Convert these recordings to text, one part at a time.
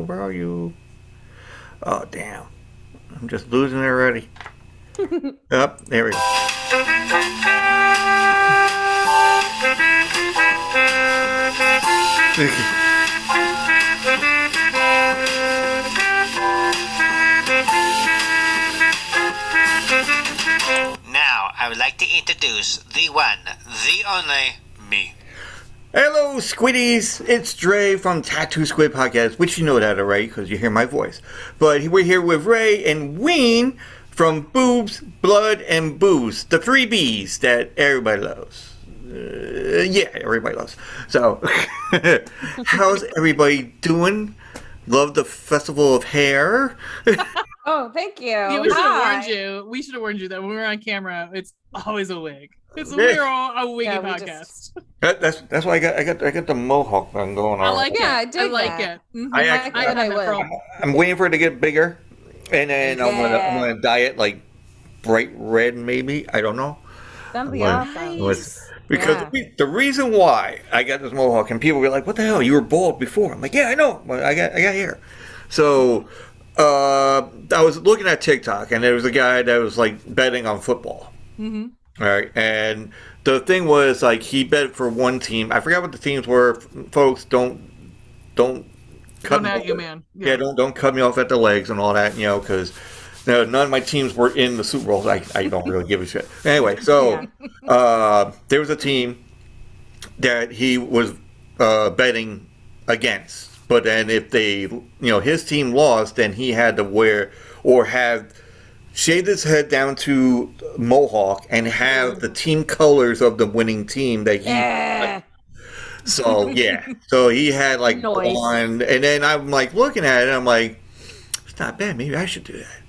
Where are you? Oh, damn. I'm just losing it already. Up, there we go. Now, I would like to introduce the one, the only, me. Hello, squiddies! It's Dre from Tattoo Squid Podcast, which you know that already because you hear my voice. But we're here with Ray and Ween from Boobs, Blood, and Booze, the three B's that everybody loves. Yeah, everybody loves. So, how's everybody doing? Love the Festival of Hair. Oh, thank you. Yeah, we should have warned you. We should have warned you that when we're on camera, it's always a wig. We're all a wiggy podcast. That's why I got the mohawk thing going on. I like it. I I like it. Mm-hmm. I'm waiting for it to get bigger, and then I'm gonna dye it like bright red, maybe. I don't know. That'd be awesome. Because the reason why I got this mohawk, and people were like, "What the hell? You were bald before." I'm like, "Yeah, I know. But I got hair." So I was looking at TikTok, and there was a guy that was like betting on football. Mm-hmm. All right, and the thing was like he bet for one team. I forgot what the teams were. Folks, don't cut me at off. you, man. Yeah, don't cut me off at the legs and all that. Because none of my teams were in the Super Bowl. I don't really give a shit. Anyway, so there was a team that he was betting against, but then if they, his team lost, then he had to wear or have shaved his head down to mohawk and have the team colors of the winning team that he so so he had like blonde, and then I'm like looking at it, I'm like, it's not bad, maybe I should do that.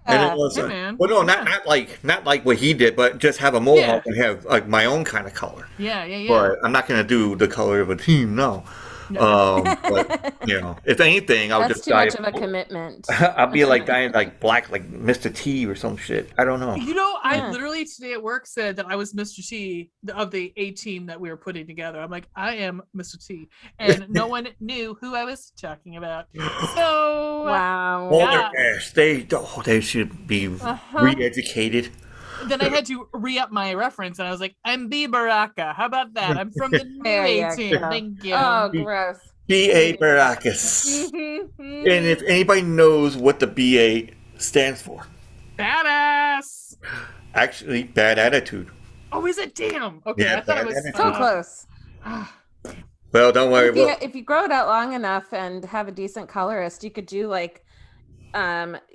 And it was well, no, not like what he did, but just have a mohawk and have like my own kind of color. Yeah. But I'm not gonna do the color of a team, no. But if anything, I'll just dye. That's too much of a commitment. I'll be like dying like black, like Mr. T or some shit. I don't know. I literally today at work said that I was Mr. T of the A team that we were putting together. I'm like, I am Mr. T, and no one knew who I was talking about. So wow, they should be re-educated. Then I had to re-up my reference, and I was like, I'm B. Baraka. How about that? I'm from the new A team. Thank you. Oh, gross. B.A. Baracus. And if anybody knows what the B.A. stands for. Badass. Actually, bad attitude. Oh, is it? Damn. Okay, yeah, I thought it was so close. Well, don't worry. If you grow it out long enough and have a decent colorist, you could do like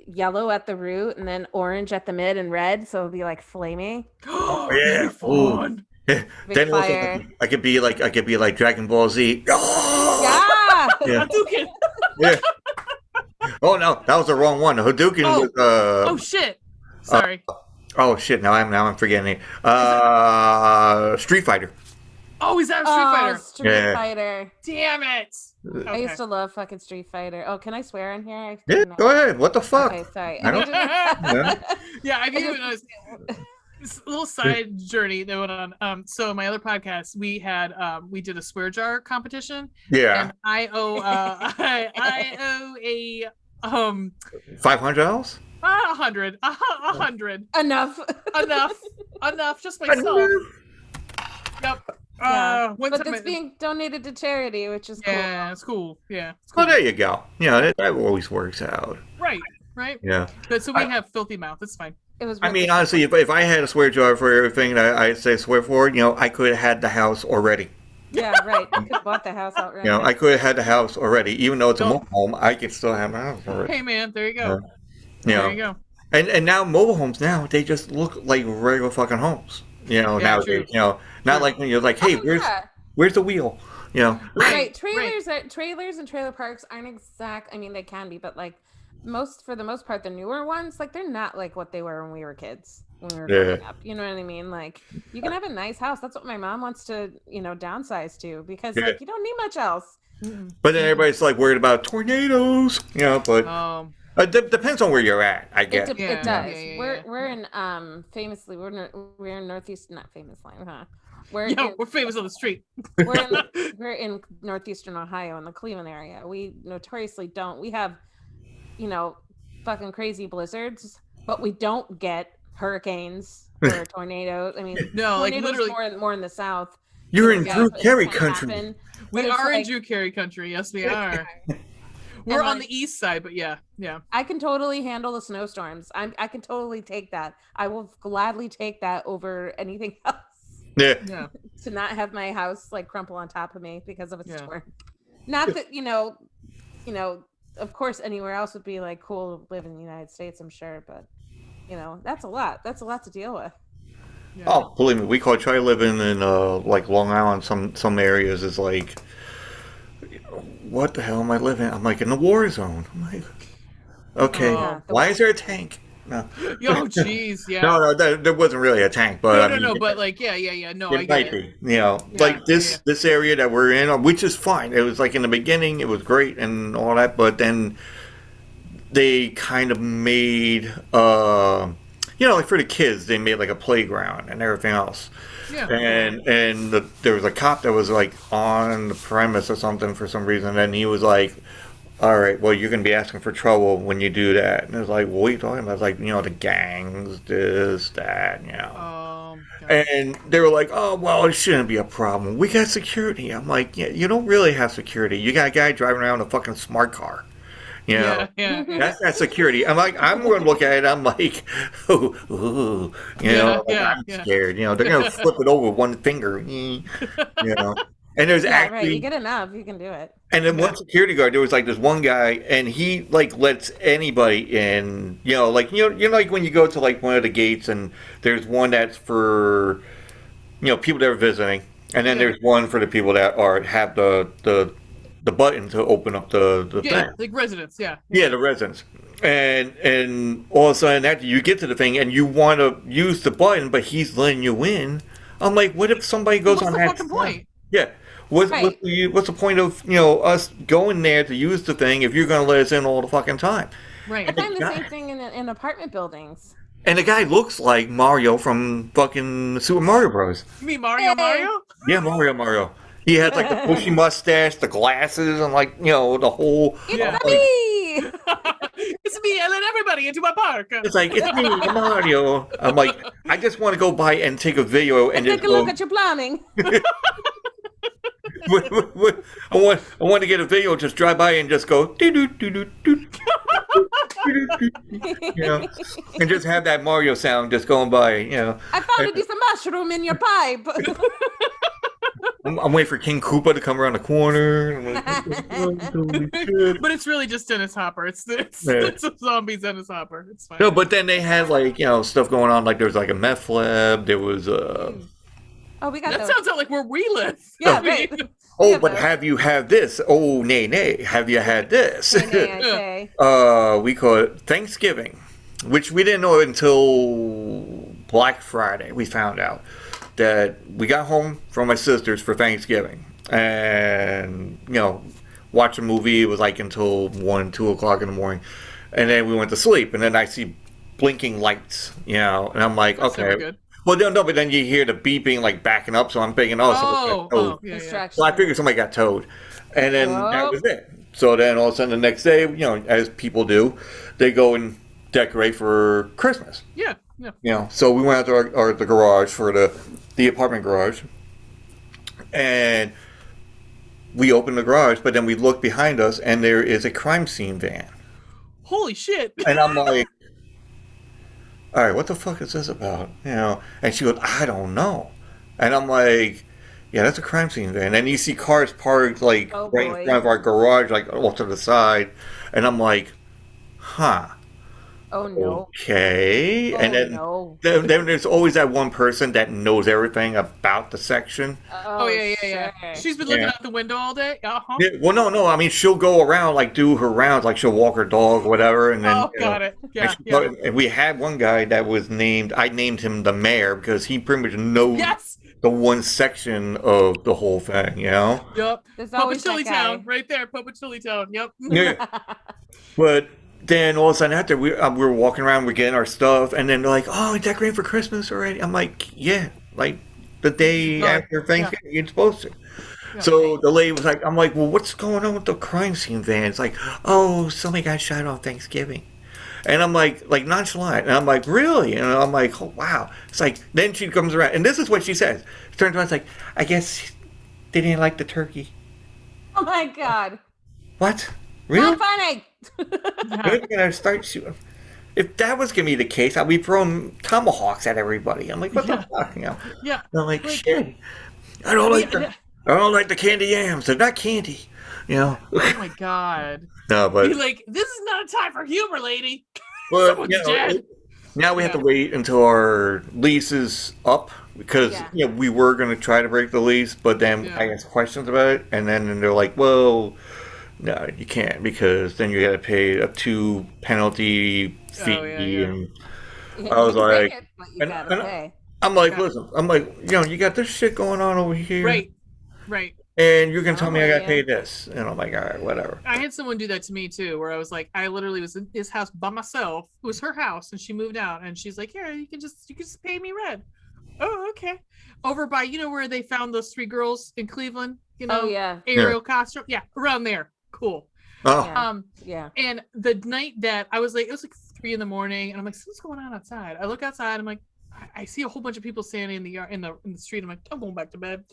yellow at the root and then orange at the mid and red, so it'll be like flaming. Oh yeah, fun. Then also, I could be like Dragon Ball Z. Oh! Yeah. Hadouken. Yeah. Oh no, that was the wrong one. Hadouken was. Oh shit! Sorry. Oh shit! Now I'm forgetting it. Street Fighter. Oh, is that Street Fighter? Street Fighter. Damn it! Okay. I used to love fucking Street Fighter. Oh, can I swear in here? Yeah, go ahead. What the fuck? Okay, sorry. Yeah, I've even this little side journey that went on. So my other podcast, we did a swear jar competition. Yeah. And I owe a $500. 100. 100. Enough. Just myself. Yep. But it's being donated to charity, which is cool. Yeah, it's cool. Yeah. Well, there you go. Yeah, that always works out. Right. Yeah. But so we have filthy mouth. It's fine. It was. I mean, honestly, if I had a swear jar for everything that I say swear for, I could have had the house already. Yeah, right. You could have bought the house outright. I could have had the house already, even though it's a mobile home. I could still have my house already. Hey, man, there you go. There you go. And now mobile homes they just look like regular fucking homes. Nowadays, not like when you're like, hey, where's the wheel? Right. Trailers and trailer parks aren't exact. I mean, they can be, but like for the most part, the newer ones, like they're not like what they were when we were kids, when we were growing up. You know what I mean? Like you can have a nice house. That's what my mom wants to, downsize to, because like you don't need much else. But then everybody's like worried about tornadoes, but Depends on where you're at, I guess. It Yeah, does. yeah. We're in famously we're in northeast, not famously, huh? We're famous on the street. We're in northeastern Ohio in the Cleveland area. We notoriously don't. We have, fucking crazy blizzards, but we don't get hurricanes or tornadoes. I mean, no, like tornadoes literally more in the south. You're in Drew Carey country. We are in Drew Carey country. Yes, we are. We're on the east side, but yeah. I can totally handle the snowstorms. I can totally take that. I will gladly take that over anything else. Yeah. To not have my house like crumple on top of me because of a storm. Not that of course anywhere else would be like cool to live in the United States, I'm sure, but that's a lot. That's a lot to deal with. Yeah. Oh, believe me, we try living in like Long Island. Some areas is like, what the hell am I living? I'm like in the war zone. I'm like, okay, why is there a tank? No. Oh, jeez, yeah. No, there wasn't really a tank, but no, but like, yeah. No, it might be. Like this area that we're in, which is fine. It was like in the beginning, it was great and all that, but then they kind of made, like for the kids, they made like a playground and everything else. Yeah. And there was a cop that was like on the premise or something for some reason, and he was like, all right, well, you're going to be asking for trouble when you do that. And it was like, what are you talking about? It's like, the gangs, this, that, And they were like, oh, well, it shouldn't be a problem. We got security. I'm like, yeah, you don't really have security. You got a guy driving around a fucking smart car. That's not security. I'm like, I'm going to look at it. I'm like, I'm scared. They're going to flip it over with one finger. And there's actually right. You get enough, you can do it. And then one security guard, there was like this one guy, and he like lets anybody in. Like like when you go to like one of the gates, and there's one that's for people that are visiting, and then there's one for the people that have the button to open up the thing. Like residents, the residents. And all of a sudden after you get to the thing and you want to use the button, but he's letting you in. I'm like, what if somebody goes on that? What's the fucking point? Yeah. What's the point of us going there to use the thing if you're going to let us in all the fucking time? Right. I find the same thing in apartment buildings. And the guy looks like Mario from fucking Super Mario Bros. You mean Mario? Yeah, Mario. He had like the bushy mustache, the glasses, and like the whole. It's me. It's me. I let everybody into my park. It's like it's me, Mario. I'm like, I just want to go by and take a video and take a look at your plumbing. I want to get a video, just drive by and just go and just have that Mario sound just going by. I found this mushroom in your pipe. I'm waiting for King Koopa to come around the corner. But it's really just Dennis Hopper. It's zombies Dennis Hopper. It's fine. No, but then they had like stuff going on. Like there was like a meth lab. There was we got that. Sounds like where we live. Yeah, right. But have you had this? Oh, nay. Have you had this? Nay, we call it Thanksgiving, which we didn't know until Black Friday. We found out that we got home from my sister's for Thanksgiving, and watched a movie. It was like until 1-2 o'clock in the morning, and then we went to sleep. And then I see blinking lights, and I'm like, that's okay. Good. Well, no, but then you hear the beeping, like backing up, so I'm thinking, yeah. So I figured somebody got towed, and then that was it. So then all of a sudden the next day, as people do, they go and decorate for Christmas. Yeah. So we went out to the garage for the apartment garage, and we opened the garage, but then we look behind us, and there is a crime scene van. Holy shit! And I'm like, all right, what the fuck is this about? And she goes, I don't know. And I'm like, yeah, that's a crime scene van. And then you see cars parked like right in front of our garage, like off to the side. And I'm like, huh. Oh no. Okay. And then there's always that one person that knows everything about the section. Oh yeah. Sure. She's been looking out the window all day. Uh-huh. Yeah, well, no. I mean, she'll go around, like do her rounds, like she'll walk her dog, or whatever. And then got it. Yeah. And we had one guy that was I named him the mayor because he pretty much knows the one section of the whole thing. Yep. Papa Chili Town, right there. Papa Chili Town. Yep. Yeah. But then all of a sudden after we were walking around, we're getting our stuff, and then they're like, "Oh, decorating for Christmas already?" I'm like, "Yeah, like the day after Thanksgiving, you're supposed to." Yeah. So the lady was like, "I'm like, well, what's going on with the crime scene van?" It's like, "Oh, somebody got shot on Thanksgiving," and I'm like nonchalant, and I'm like, "Really?" And I'm like, "Oh, wow." It's like then she comes around, and this is what she says. She turns around, it's like, "I guess they didn't like the turkey." Oh my god. What? Really? Not funny. We're gonna start shooting. If that was gonna be the case, I'd be throwing tomahawks at everybody. I'm like, what the fuck? You know? Yeah. And I'm like, shit. I don't like the candy yams. They're not candy. You know. Oh my god. No, but Be like, this is not a time for humor, lady. but Someone's you know, dead. now we have to wait until our lease is up because we were gonna try to break the lease, but then I asked questions about it, and then they're like, well. No, you can't because then you got to pay a 2 penalty fee, and I was like, I'm like, listen, I'm like, you got this shit going on over here, right, and you're gonna tell me I got to pay this, and I'm like, all right, whatever. I had someone do that to me too, where I was like, I literally was in his house by myself. It was her house, and she moved out, and she's like, here, you can just pay me rent. Oh, okay. Over by where they found those 3 girls in Cleveland, Ariel costume, around there. Cool. Oh. And the night that I was like, it was like 3 a.m, and I'm like, so what's going on outside? I look outside, I'm like, I see a whole bunch of people standing in the street. I'm like, I'm going back to bed.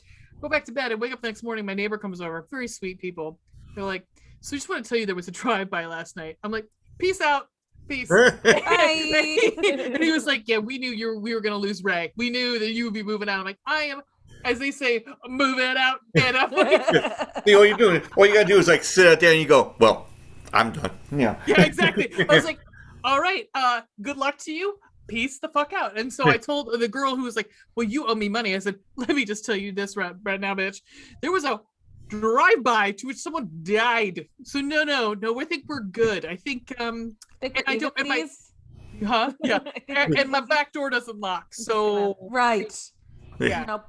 Go back to bed. I wake up the next morning. My neighbor comes over. Very sweet people. They're like, so I just want to tell you there was a drive-by last night. I'm like, peace out. Peace. Bye. And he was like, yeah, we knew we were gonna lose Ray. We knew that you would be moving out. I'm like, I am. As they say, move it out, get up. See, all you gotta do is like sit out there and you go, well, I'm done. Yeah, exactly. I was like, all right, good luck to you. Peace the fuck out. And so I told the girl who was like, well, you owe me money. I said, let me just tell you this right now, bitch. There was a drive-by to which someone died. So no, I think we're good. I think I don't. And my back door doesn't lock. So right. Yeah. Nope.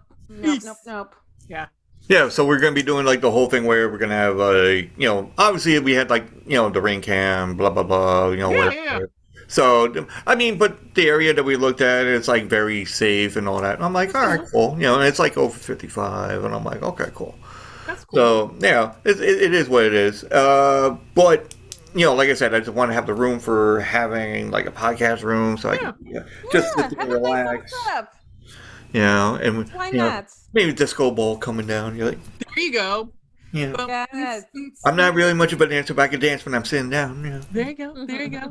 Yeah, so we're going to be doing like the whole thing where we're going to have obviously we had like, the rain cam, blah, blah, blah, whatever. So, I mean, but the area that we looked at, it's like very safe and all that. And I'm like, all right, cool. And it's like over 55. And I'm like, okay, cool. That's cool. So, yeah, it is what it is. But, like I said, I just want to have the room for having like a podcast room so I can just sit and relax. And why not? Maybe disco ball coming down. You're like, there you go. Yeah. Yes. I'm not really much of a dancer, but I can dance when I'm sitting down. There you go. There you go.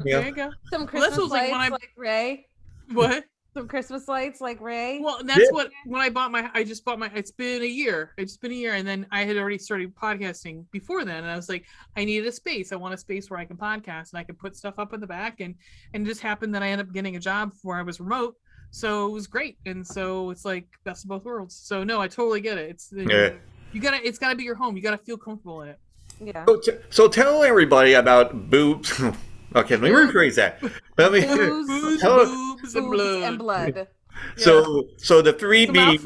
Some Christmas lights like Ray. What? Some Christmas lights like Ray. Well, that's what when I just bought my. It's been a year. And then I had already started podcasting before then, and I was like, I needed a space. I want a space where I can podcast and I can put stuff up in the back, and it just happened that I ended up getting a job where I was remote. So it was great, and so it's like best of both worlds. So no, I totally get it. It's gotta be your home. You gotta feel comfortable in it. Yeah. So tell everybody about boobs. Okay, let me rephrase that. Boobs and blood. So the 3 B's.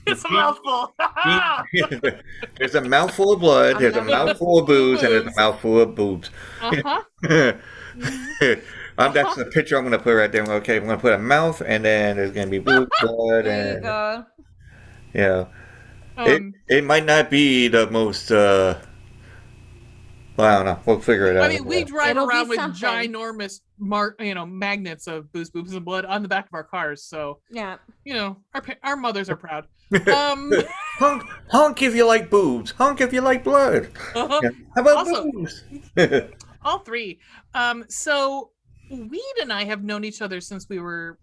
It's a mouthful. There's a mouthful of blood. There's a mouthful of booze, and there's a mouthful of boobs. That's the picture I'm going to put right there. Okay, I'm going to put a mouth, and then there's going to be boobs, blood, there you go. Yeah. It might not be the most. Well, I don't know. We'll figure it out. I mean, we drive around with ginormous, magnets of boobs, and blood on the back of our cars. So yeah, our mothers are proud. Honk if you like boobs. Honk if you like blood. How about boobs? All 3. So Weed and I have known each other since we were.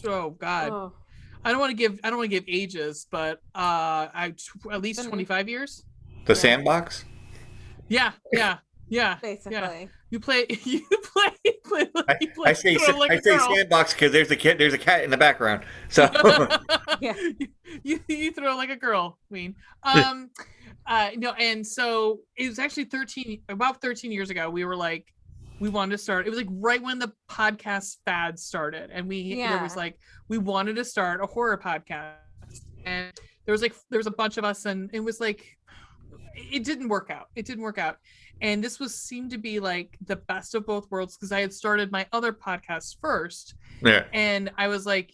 Oh God. Oh. I don't want to give ages, but at least 25 years. The Sandbox? Yeah. Basically. Yeah. You play I say Sandbox because there's a cat in the background. So yeah. You throw like a girl, Ween. And so it was actually about 13 years ago, we were like, we wanted to start. It was like right when the podcast fad started, and there was like we wanted to start a horror podcast, and there was a bunch of us, and it was like it didn't work out. It didn't work out. And this seemed to be like the best of both worlds, because I had started my other podcast first. Yeah. And I was like,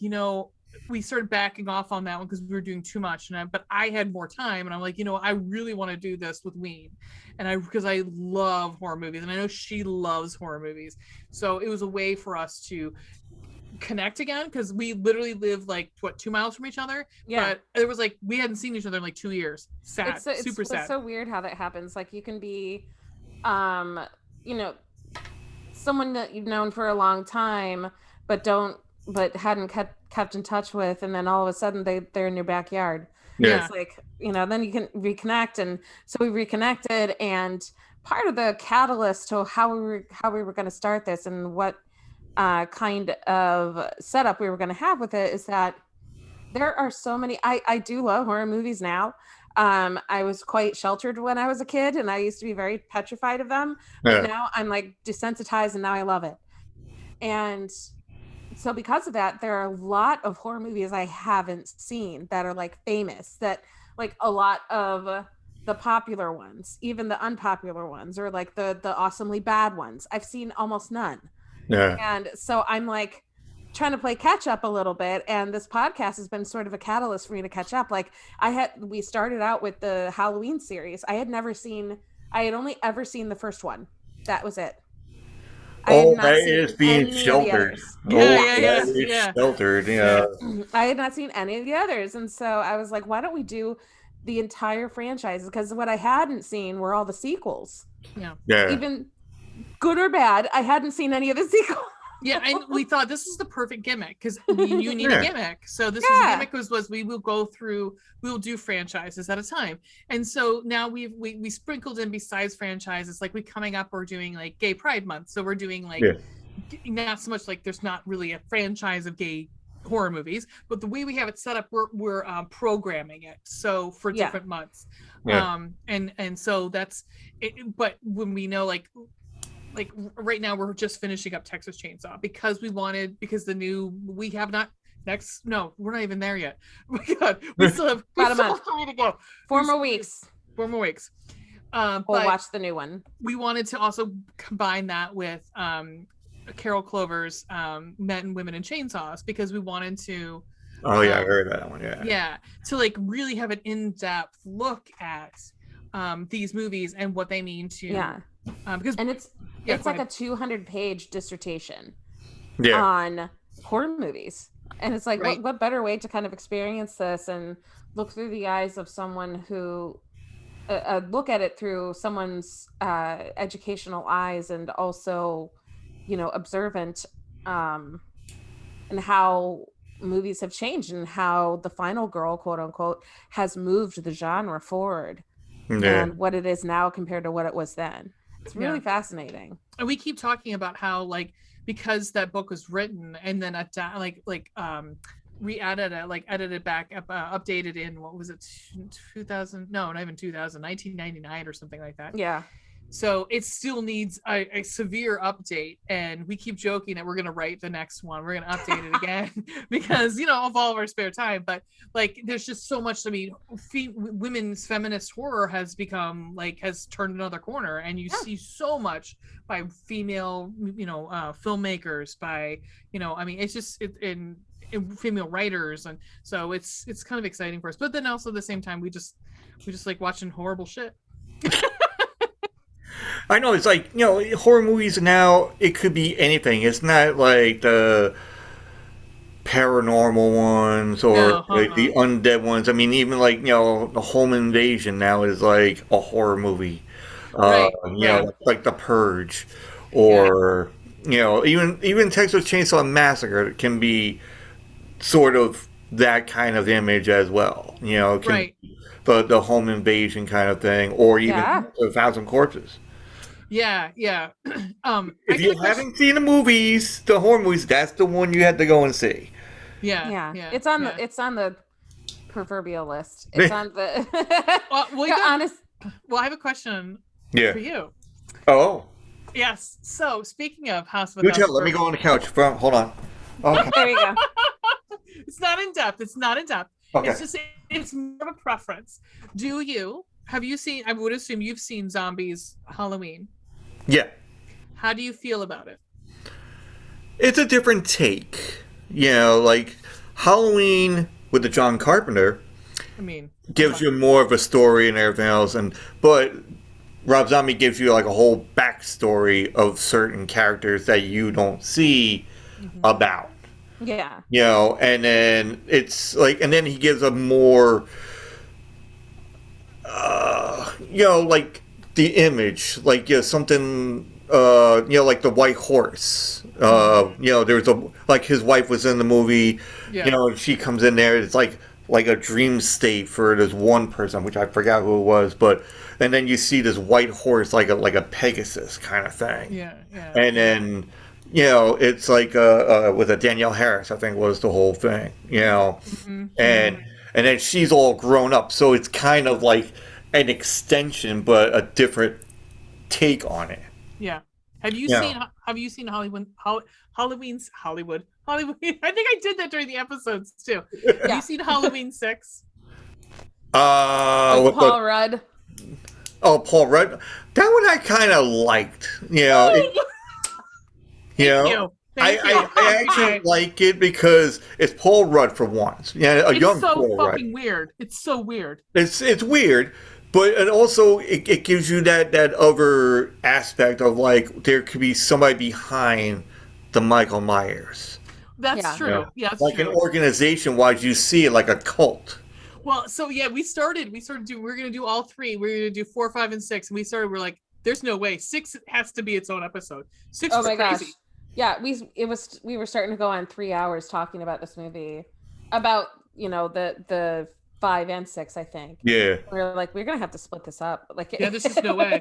we started backing off on that one because we were doing too much. But I had more time, and I'm like, I really want to do this with Ween. Because I love horror movies, and I know she loves horror movies. So it was a way for us to connect again, because we literally live 2 miles from each other. Yeah. But it was like we hadn't seen each other in 2 years. Sad. Super sad. It's so weird how that happens. Like, you can be someone that you've known for a long time but hadn't kept in touch with, and then all of a sudden they're in your backyard. Yeah. It's like, then you can reconnect. And so we reconnected, and part of the catalyst to how we were going to start this and what kind of setup we were going to have with it is that there are so many. I do love horror movies now. I was quite sheltered when I was a kid, and I used to be very petrified of them. Yeah. But now I'm desensitized, and now I love it. And so because of that, there are a lot of horror movies I haven't seen that are famous, that a lot of the popular ones, even the unpopular ones, or the awesomely bad ones, I've seen almost none. Yeah. And so I'm trying to play catch up a little bit, and this podcast has been sort of a catalyst for me to catch up. We started out with the Halloween series. I had only ever seen the first one. That was it. That is being sheltered. Sheltered. Yeah. I had not seen any of the others, and so I was like, why don't we do the entire franchise? Because what I hadn't seen were all the sequels. Yeah. Even good or bad, I hadn't seen any of the sequels. Yeah, and we thought this is the perfect gimmick, because you need a gimmick. So this was a gimmick was we will do franchises at a time. And so now we sprinkled in, besides franchises, we're doing Gay Pride Month. So we're doing not so much there's not really a franchise of gay horror movies, but the way we have it set up, we're programming it. So for different months. Yeah. And so that's it. But when we know right now we're just finishing up Texas Chainsaw because we're not even there yet. Oh my God, we still have about a month to go. 4 more weeks. We'll watch the new one. We wanted to also combine that with Carol Clover's Men, Women, and Chainsaws, because we wanted to I heard that one. Yeah, to really have an in-depth look at these movies and what they mean to because it's like a 200-page dissertation yeah. on horror movies. And it's like, right. what better way to kind of experience this and look through the eyes of someone who look at it through someone's educational eyes, and also, you know, observant, and how movies have changed and how the final girl, quote unquote, has moved the genre forward, and what it is now compared to what it was then. It's really fascinating. And we keep talking about how, like, because that book was written and then edited back, updated in, what was it, 2000? No, not even 2000, 1999 or something like that. Yeah. So it still needs a severe update, and we keep joking that we're going to write the next one. We're going to update it again because, you know, of all of our spare time. But like, there's just so much. I mean, women's feminist horror has become has turned another corner, and you see so much by female, you know, filmmakers, by, you know, I mean, it's just in female writers, and so it's kind of exciting for us. But then also at the same time, we just like watching horrible shit. I know, it's like, you know, horror movies now, it could be anything. It's not like the paranormal ones or like the undead ones. I mean, even like, you know, the home invasion now is like a horror movie. Right. You know, like The Purge, or, you know, even Texas Chainsaw Massacre can be sort of that kind of image as well. You know, it can be the home invasion kind of thing, or even 1,000 Corpses. Yeah. If you haven't seen the horror movies, that's the one you have to go and see. Yeah. It's on the proverbial list. It's on the Well, I have a question for you. Oh. Yes. So speaking of House Without Let me go on the couch. Hold on. Okay. There you go. It's not in depth. Okay. It's more of a preference. Do you have you seen? I would assume you've seen Zombies Halloween. Yeah. How do you feel about it? It's a different take. You know, like Halloween with the John Carpenter I mean, gives you more of a story and everything else, but Rob Zombie gives you like a whole backstory of certain characters that you don't see about. Yeah. You know, and then it's like, and then he gives a more, you know, like the image, like, you know, something, you know, like the white horse. You know, there's like his wife was in the movie, you know, and she comes in there, it's like a dream state for this one person, which I forgot who it was, but, and then you see this white horse, like a Pegasus kind of thing. Yeah. And then, you know, it's like with a Danielle Harris, I think was the whole thing, you know, and then she's all grown up, so it's kind of like an extension, but a different take on it. Yeah. Have you seen Halloween's Hollywood? I think I did that during the episodes too. Have you seen Halloween 6? Like Paul Rudd. Oh, Paul Rudd. That one I kind of liked. You know, Thank you. I actually like it because it's Paul Rudd for once. Yeah, young Paul Rudd. Fucking weird. It's so weird. It's weird, but and also it gives you that other aspect of like there could be somebody behind the Michael Myers. That's true. You know, Yeah, that's like true. an organization-wise, you see it like a cult. Well, so yeah, we started doing. We're gonna do all 3. We're gonna do 4, 5, and 6. And we're like, there's no way. 6 has to be its own episode. 6 is crazy. Gosh. Yeah, we were starting to go on 3 hours talking about this movie, about, you know, the 5 and 6, I think. Yeah. We're like, we're gonna have to split this up. Like, yeah, there's just no way.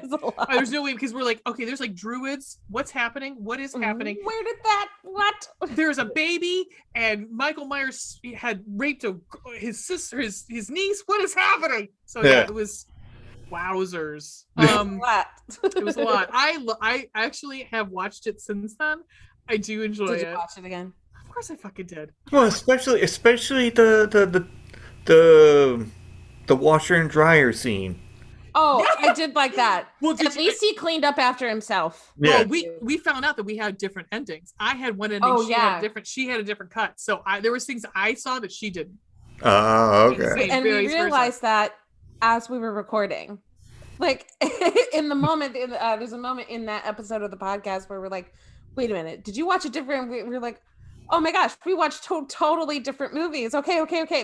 There's no way, because we're like, okay, there's like druids. What's happening? What is happening? Where did that? What? There's a baby, and Michael Myers had raped his sister, his niece. What is happening? So yeah, it was wowzers. It was a lot. I actually have watched it since then. I do enjoy it. Did you watch it again? Of course, I fucking did. Well, especially the washer and dryer scene. Oh, I did like that. Well, at least he cleaned up after himself. Yeah. Well, we found out that we had different endings. I had one ending. She had a different cut. So there was things I saw that she didn't. Oh, okay. And we realized that as we were recording. Like in the moment, there's a moment in that episode of the podcast where we're like, wait a minute, did you watch a different? We're like, oh my gosh, we watched totally different movies. Okay.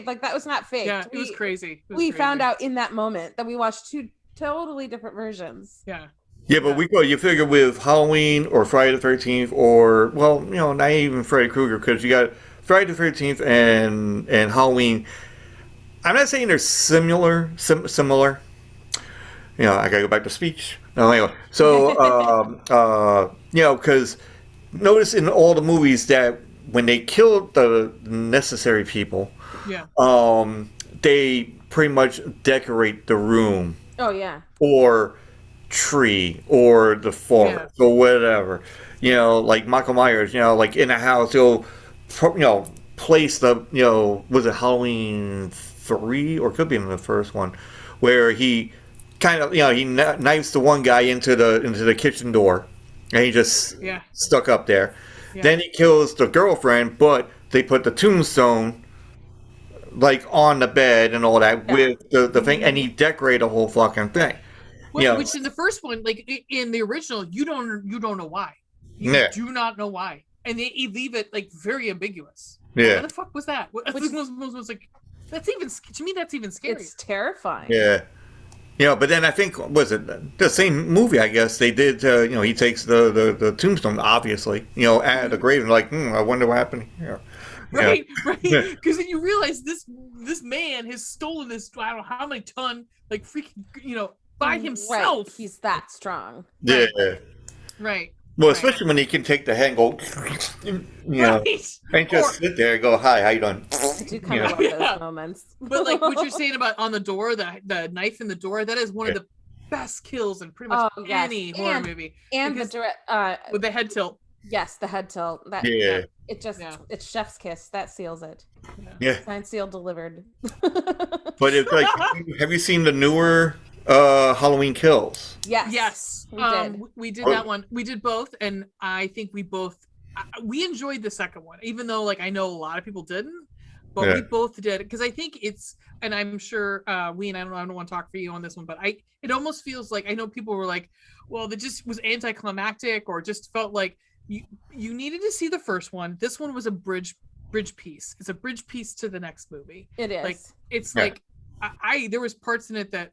Like that was not fake. Yeah, it was crazy. We found out in that moment that we watched 2 totally different versions. Yeah. Yeah, but you figure with Halloween or Friday the 13th or, well, you know, not even Freddy Krueger, because you got Friday the 13th and Halloween. I'm not saying they're similar. You know, I gotta go back to speech. No, anyway. So, you know, because notice in all the movies that when they killed the necessary people, they pretty much decorate the room. Oh yeah. Or tree or the forest or whatever. You know, like Michael Myers, you know, like in a house, he'll, you know, place the, you know, was it Halloween 3 or could be in the first one, where he kind of, you know, he knifes the one guy into the kitchen door, and he just stuck up there. Yeah. Then he kills the girlfriend, but they put the tombstone like on the bed and all that with the thing, and he decorated the whole fucking thing. Well, you know, which in the first one, like in the original, you don't know why. You do not know why, and they leave it like very ambiguous. Yeah. What the fuck was that? Which was like, that's even to me. That's even scary. It's terrifying. Yeah. You know, but then I think, was it the same movie, I guess, they did, you know, he takes the tombstone, obviously, you know, at the grave, and like, I wonder what happened here. Right. Because then you realize this man has stolen this, I don't know how many ton, like freaking, you know, by himself. Right. He's that strong. Yeah. Right. Well, especially when he can take the hand, go, you know, and just sit there and go, hi, how you doing? I do kind of love those moments. But like what you're saying about on the door, the knife in the door, that is one of the best kills in pretty much any horror movie. And the direct with the head tilt. Yes, the head tilt. It's chef's kiss. That seals it. Yeah. Signed, sealed, delivered. But it's like, have you seen the newer Halloween Kills. Yes. We did. We did that one. We did both, and I think we both we enjoyed the second one, even though like I know a lot of people didn't, but we both did, because I think it's, and I'm sure Ween, I don't want to talk for you on this one, but it almost feels like, I know people were like, well, that just was anticlimactic, or just felt like you needed to see the first one. This one was a bridge piece. It's a bridge piece to the next movie. It is. Like it's like there was parts in it that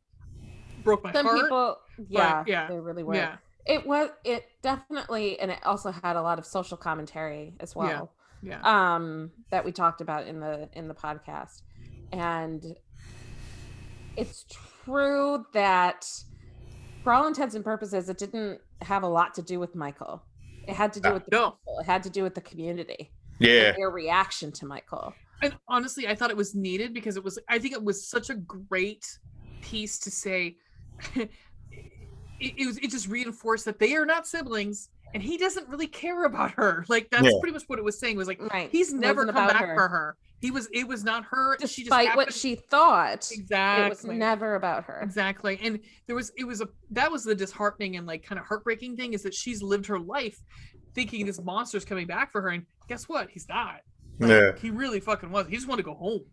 broke my heart. People, they really were. Yeah. It definitely, and it also had a lot of social commentary as well. Yeah. That we talked about in the podcast. And it's true that for all intents and purposes, it didn't have a lot to do with Michael. It had to do with the people. It had to do with the community. Yeah. Their reaction to Michael. And honestly, I thought it was needed, because I think it was such a great piece to say. It just reinforced that they are not siblings, and he doesn't really care about her. Like that's pretty much what it was saying. Was like, he's never come back for her. It was not her. Despite what she thought, exactly, it was never about her. Exactly. And that was the disheartening and like kind of heartbreaking thing, is that she's lived her life thinking this monster's coming back for her, and guess what? He's not. Like, he really fucking was. He just wanted to go home.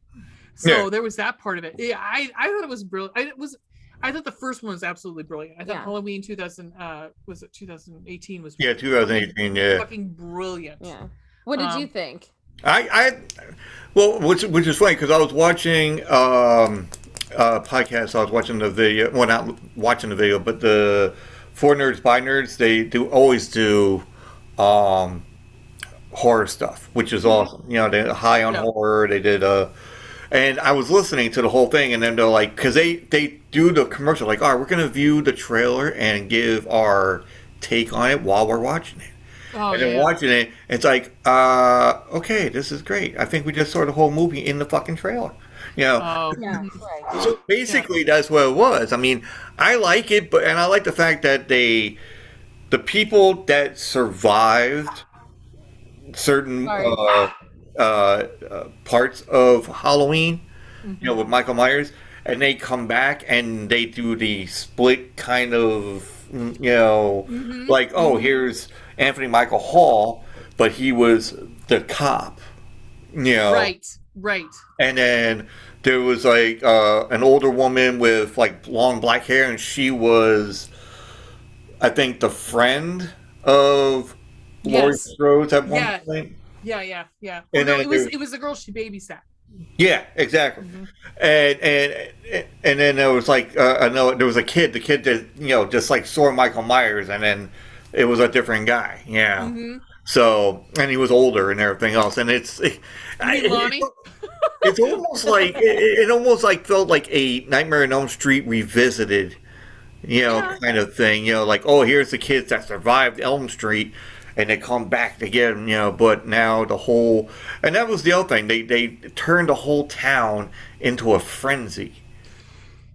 So there was that part of it. Yeah, I thought it was brilliant. I thought the first one was absolutely brilliant. I thought Halloween 2018 was 2018, fucking brilliant. Yeah. What did you think? Well, which is funny, because I was watching podcast. I was watching the video. Well, not watching the video, but the For Nerds by Nerds. They always do horror stuff, which is awesome. You know, they're high on horror. They did and I was listening to the whole thing, and then they're like, because they do the commercial, like, all right, we're going to view the trailer and give our take on it while we're watching it. And then watching it, it's like, okay, this is great. I think we just saw the whole movie in the fucking trailer. You know? So basically, that's what it was. I mean, I like it, and I like the fact that the people that survived certain parts of Halloween, you know, with Michael Myers, and they come back and they do the split kind of, you know, like, oh, here's Anthony Michael Hall, but he was the cop, you know. Right. And then there was like an older woman with like long black hair, and she was, I think, the friend of Laurie Strode at one point. Yeah. And then it was the girl she babysat. Yeah, exactly. And then there was like there was a kid. The kid that, you know, just like saw Michael Myers, and then it was a different guy. Yeah. So, and he was older and everything else. And it's almost like it almost like felt like a Nightmare on Elm Street revisited, you know, kind of thing. You know, like, oh, here's the kids that survived Elm Street, and they come back again, you know, but now the whole, and that was the other thing, they turned the whole town into a frenzy.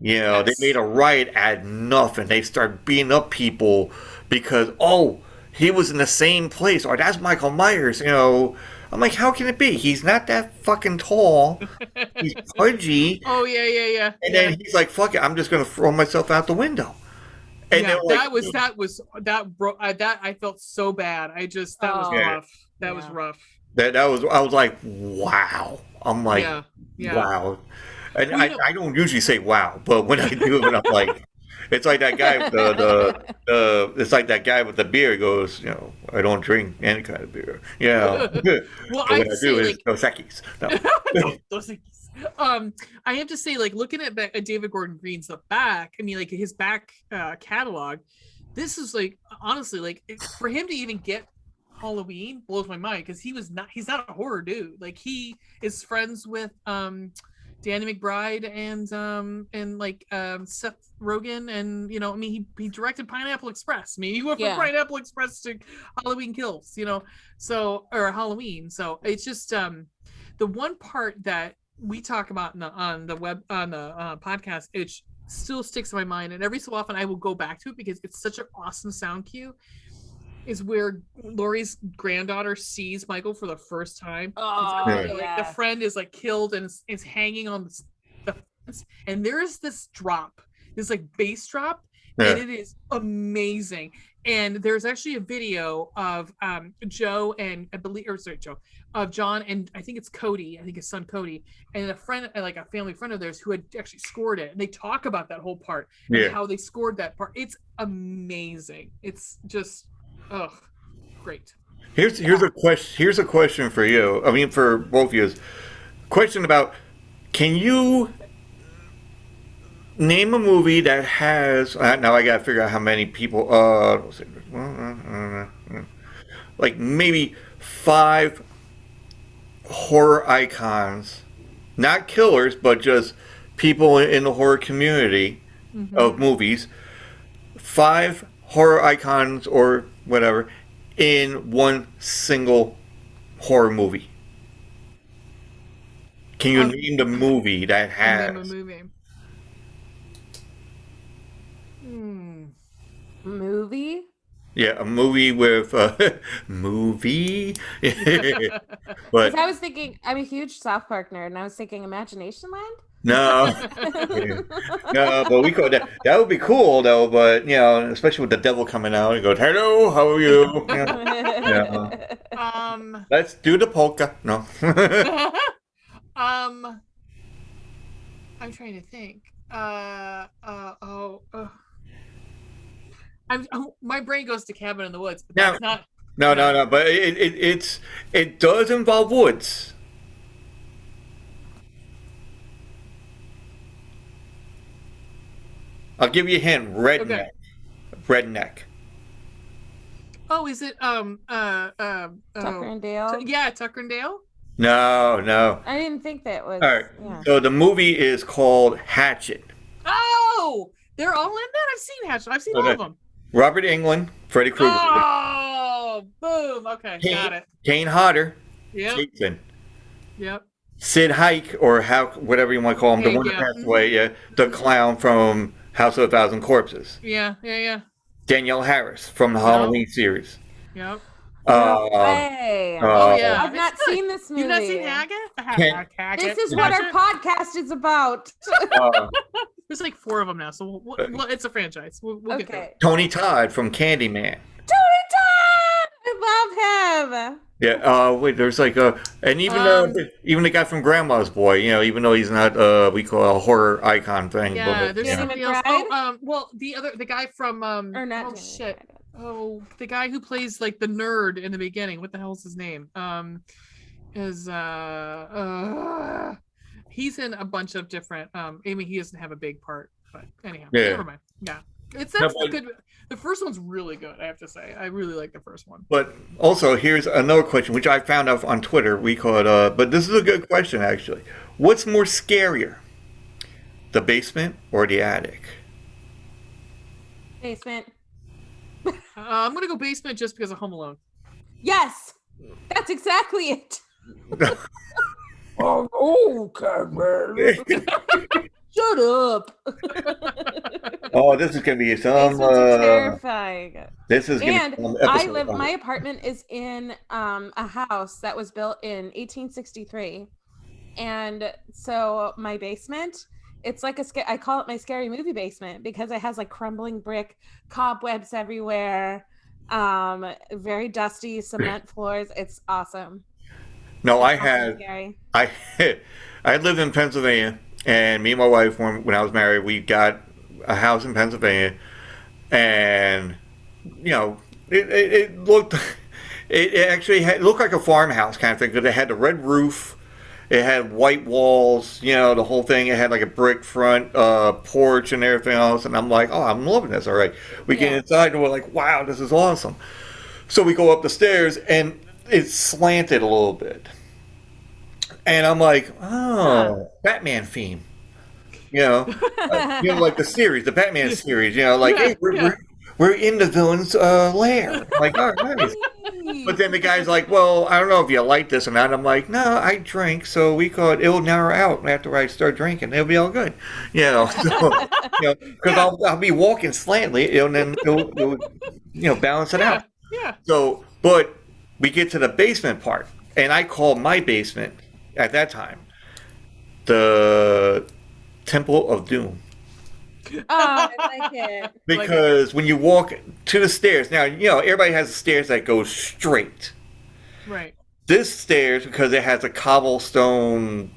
You know, they made a riot out of nothing. They started beating up people because, oh, he was in the same place, or that's Michael Myers, you know. I'm like, how can it be? He's not that fucking tall. He's pudgy. Oh, yeah. And then he's like, fuck it, I'm just going to throw myself out the window. And like, that I felt so bad. Was rough. That was rough. I was like, wow. I'm like, wow. And I don't usually say wow, but when I do it, I'm like, it's like that guy with it's like that guy with the beer. He goes, you know, I don't drink any kind of beer. Yeah. Well, what I do is Dos Equis. No. Dos Equis. I have to say, like, looking at David Gordon Green's the back, I mean, like his back catalog, this is like, honestly, like, for him to even get Halloween blows my mind, because he's not a horror dude. Like, he is friends with Danny McBride and Seth Rogen, and, you know, I mean, he directed Pineapple Express. I mean, he went from Pineapple Express to Halloween Kills, you know, or Halloween. So it's just the one part that we talk about on the podcast, it still sticks in my mind, and every so often I will go back to it because it's such an awesome sound cue, is where Laurie's granddaughter sees Michael for the first time. The friend is like killed and is hanging on the fence, and there's this drop this like bass drop, Yeah. and it is amazing. And there's actually a video of Joe and I believe, or sorry, Joe, of John and I think it's Cody, I think his son Cody, and a friend, like a family friend of theirs who had actually scored it, and they talk about that whole part and how they scored that part. It's amazing. It's just, great. Here's a question for you. I mean, for both of you. Question about: can you name a movie that has? Now I gotta figure out how many people. Like maybe 5 horror icons, not killers, but just people in the horror community of movies. 5 horror icons or whatever in one single horror movie. Can you name the movie that has? Name a movie. Movie? Yeah, a movie with movie. Because I But was thinking, I'm a huge South Park nerd, and I was thinking Imagination Land. no, no, but we could. That would be cool though. But you know, especially with the devil coming out and goes, "Hello, how are you?" Yeah. Let's do the polka. No. I'm trying to think. My brain goes to Cabin in the Woods, but that's not. No. But it does involve woods. I'll give you a hint. Redneck. Okay. Redneck. Oh, is it Tucker and Dale. yeah, Tucker and Dale? No. I didn't think that was. All right. Yeah. So the movie is called Hatchet. Oh, they're all in that. I've seen Hatchet. I've seen all of them. Robert Englund, Freddy Krueger. Oh, boom. Okay, got it. Kane Hodder. Yep. Jason. Yep. Sid Haig, or whatever you want to call him, the one that passed away. Yeah, the clown from House of a Thousand Corpses. Yeah. Danielle Harris from the Halloween series. Yep. Hey. Yeah. I've not seen this movie. You've not seen Haggett? This is what our podcast is about. There's like 4 of them now, so it's a franchise. We'll get there. Tony Todd from Candyman. Tony Todd! I love him. Yeah. Wait. There's like and even the guy from Grandma's Boy. You know, even though he's not we call a horror icon thing. Yeah. But, There's somebody else. Well, the guy from or not. Oh shit. Oh, the guy who plays like the nerd in the beginning. What the hell's his name? He's in a bunch of different. I mean, he doesn't have a big part, but anyhow, never mind. Yeah, that's good. The first one's really good, I have to say. I really like the first one. But also, here's another question, which I found out on Twitter. We call it. But this is a good question, actually. What's more scarier, the basement or the attic? Basement. I'm gonna go basement just because of Home Alone. Yes, that's exactly it. Okay, man. Shut up. Oh, this is gonna be some. Terrifying. This is gonna be some episode. My apartment is in a house that was built in 1863, and so my basement. It's like I call it my scary movie basement because it has like crumbling brick, cobwebs everywhere, very dusty cement floors. It's awesome. No, I lived in Pennsylvania, and me and my wife, when I was married, we got a house in Pennsylvania, and you know, it looked, it actually looked like a farmhouse kind of thing because it had the red roof. It had white walls, you know, the whole thing. It had like a brick front porch and everything else. And I'm like, oh, I'm loving this. All right. We get inside and we're like, wow, this is awesome. So we go up the stairs and it's slanted a little bit. And I'm like, oh, Batman theme. You know, like the series, the Batman series, you know, like, hey, we're in the villain's lair. I'm like, oh, nice. But then the guy's like, well, I don't know if you like this or not. I'm like, no, I drink, so it'll narrow out after I start drinking. It'll be all good. You know, because I'll be walking slightly, and then it'll balance it out. Yeah. So, but we get to the basement part, and I call my basement at that time the Temple of Doom. Oh, I like it. Because when you walk to the stairs, now everybody has the stairs that go straight. Right. This stairs, because it has a cobblestone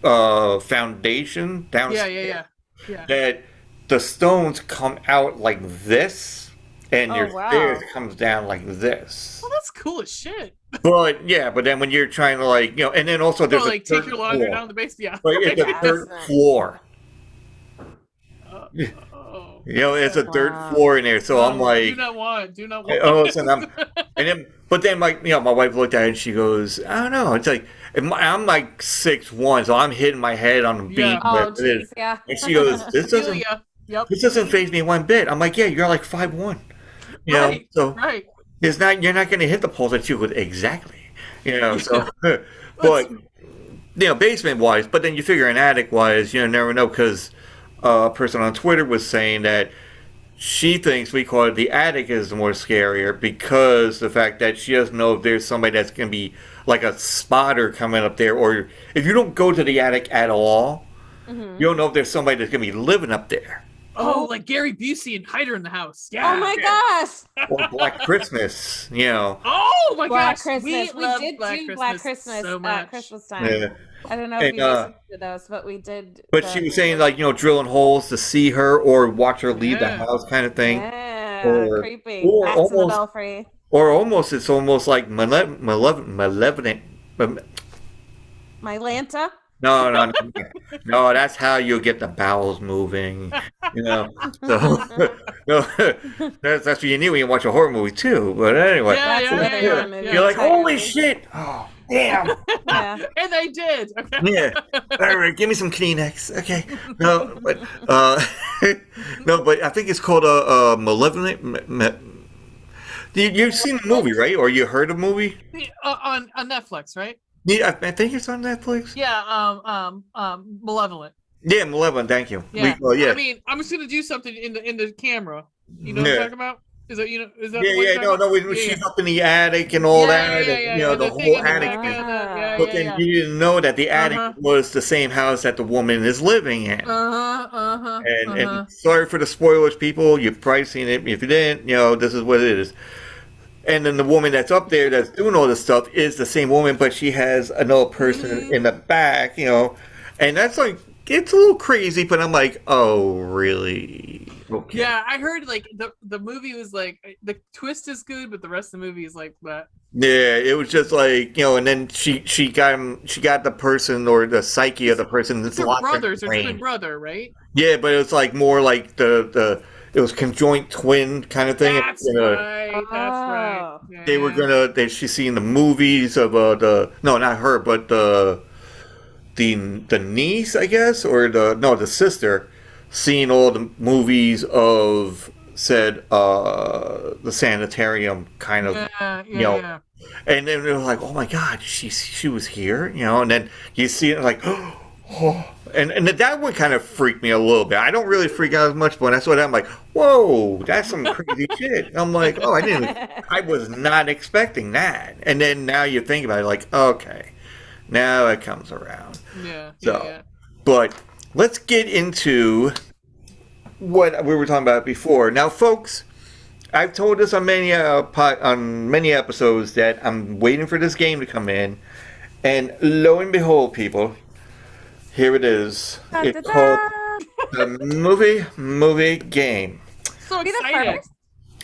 foundation downstairs, Yeah. that the stones come out like this, and your stairs comes down like this. Well, that's cool as shit. But then when you're trying to and then also there's like take your laundry down the base. Yeah. Right, it's a dirt floor. Oh. It's a dirt floor in there, so I'm like, do not want. Oh, but then my wife looked at it and she goes, I don't know. It's like I'm like 6'1", so I'm hitting my head on the beam. Yeah. Oh, geez, yeah. And she goes, this doesn't faze me one bit. I'm like, yeah, you're like 5'1", right, so right. It's not, you're not going to hit the poles that you would exactly, so, but basement wise, but then you figure an attic wise, you never know, because a person on Twitter was saying that she thinks we call it the attic is more scarier because the fact that she doesn't know if there's somebody that's going to be like a spotter coming up there, or if you don't go to the attic at all, you don't know if there's somebody that's going to be living up there. Oh, like Gary Busey and hide her in the house. Yeah. Oh my gosh. Or Black Christmas, Oh my Black gosh. Christmas. We did do Black Christmas so at Christmas time. Yeah. I don't know if you listened to those, but we did. But she was saying drilling holes to see her or watch her leave the house kind of thing. Yeah, creepy. Or Bats in the almost, belfry. or it's almost like malevolent. Mylanta? No, that's how you get the bowels moving, So that's what you need when you watch a horror movie too. But anyway, you're like, holy shit! Oh, damn! Yeah. And they did. Okay. Yeah. All right, give me some Kleenex. Okay. No, but no, but I think it's called a malevolent. You've seen the movie, right? Or you heard the movie? On Netflix, right? Yeah, I think it's on Netflix. Yeah. Malevolent. Yeah, Malevolent. Thank you. Yeah. Yeah. I mean, I'm just gonna do something in the camera. You know what I'm talking about? Is that Is that? No. She's up in the attic and all that. The whole attic. But then you didn't know that the attic was the same house that the woman is living in. And sorry for the spoilers, people. You've probably seen it. If you didn't, this is what it is. And then the woman that's up there that's doing all this stuff is the same woman, but she has another person in the back, And that's like, it's a little crazy, but I'm like, oh, really? Okay. Yeah, I heard like the movie was like, the twist is good, but the rest of the movie is like that. Yeah, it was just like, and then she got the person or the psyche of the person that's locked in brothers, or twin brother, right? Yeah, but it was like more like it was conjoined twin kind of thing. That's right. That's right. Yeah. They were she's seen the movies of not her, but the niece, I guess, or the sister, seeing all the movies of said the sanitarium kind of, yeah. And then they were like, oh my God, she was here, and then you see it like, oh. And that one kind of freaked me a little bit. I don't really freak out as much, but that's what I'm like, whoa, that's some crazy shit. And I'm like, oh, I was not expecting that. And then now you think about it, like, okay, now it comes around. Yeah. So, yeah. But let's get into what we were talking about before. Now, folks, I've told this on many episodes that I'm waiting for this game to come in, and lo and behold, people. Here it is. It's called the movie game. So Are we the excited. first?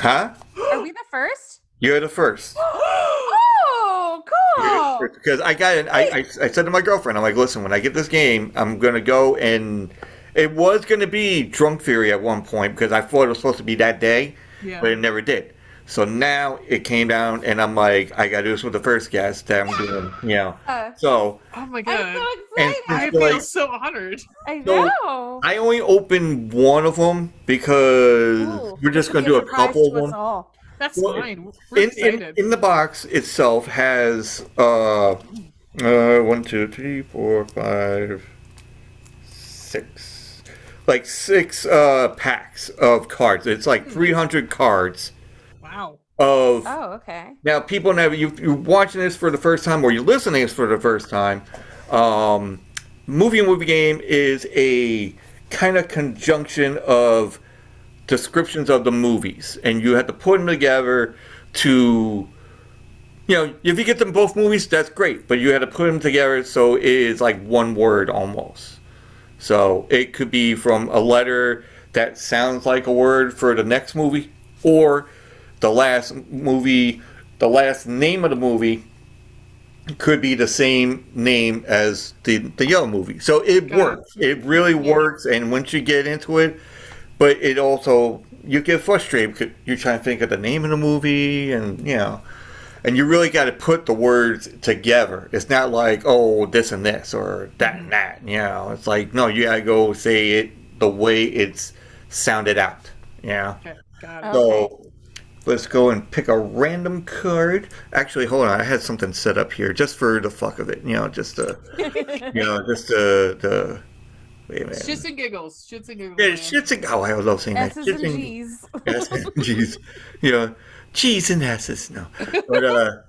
Huh? Are we the first? You're the first. Oh, cool. Because I got it. I said to my girlfriend, I'm like, listen, when I get this game, I'm going to go and it was going to be Drunk Fury at one point because I thought it was supposed to be that day, but it never did. So now it came down, and I'm like, I got to do this with the first guest that I'm doing, So. Oh my God. I'm so excited. I feel so honored. I know. I only opened one of them because we're just going to do a couple of them. That's fine. We're excited. In the box itself has 1, 2, 3, 4, 5, 6. Like 6 packs of cards. It's like 300 cards. Wow. Oh, okay. Now, people know you're watching this for the first time or you're listening to this for the first time. Movie game is kind of conjunction of descriptions of the movies, and you have to put them together to, if you get them both movies, that's great, but you had to put them together so it is like one word almost. So it could be from a letter that sounds like a word for the next movie, or the last name of the movie could be the same name as the yellow movie. So it works. It really works, and once you get into it, but it also, you get frustrated because you're trying to think of the name of the movie, and and you really got to put the words together. It's not like, oh, this and this or that and that. It's like, no, you got to go say it the way it's sounded out. Okay, got it. So let's go and pick a random card. Actually, hold on. I had something set up here just for the fuck of it. Just to, just the. Wait a minute. Shits and giggles. Yeah, shits and... Oh, I love saying that. S's and G's. S's and G's. G's and S's. No. But,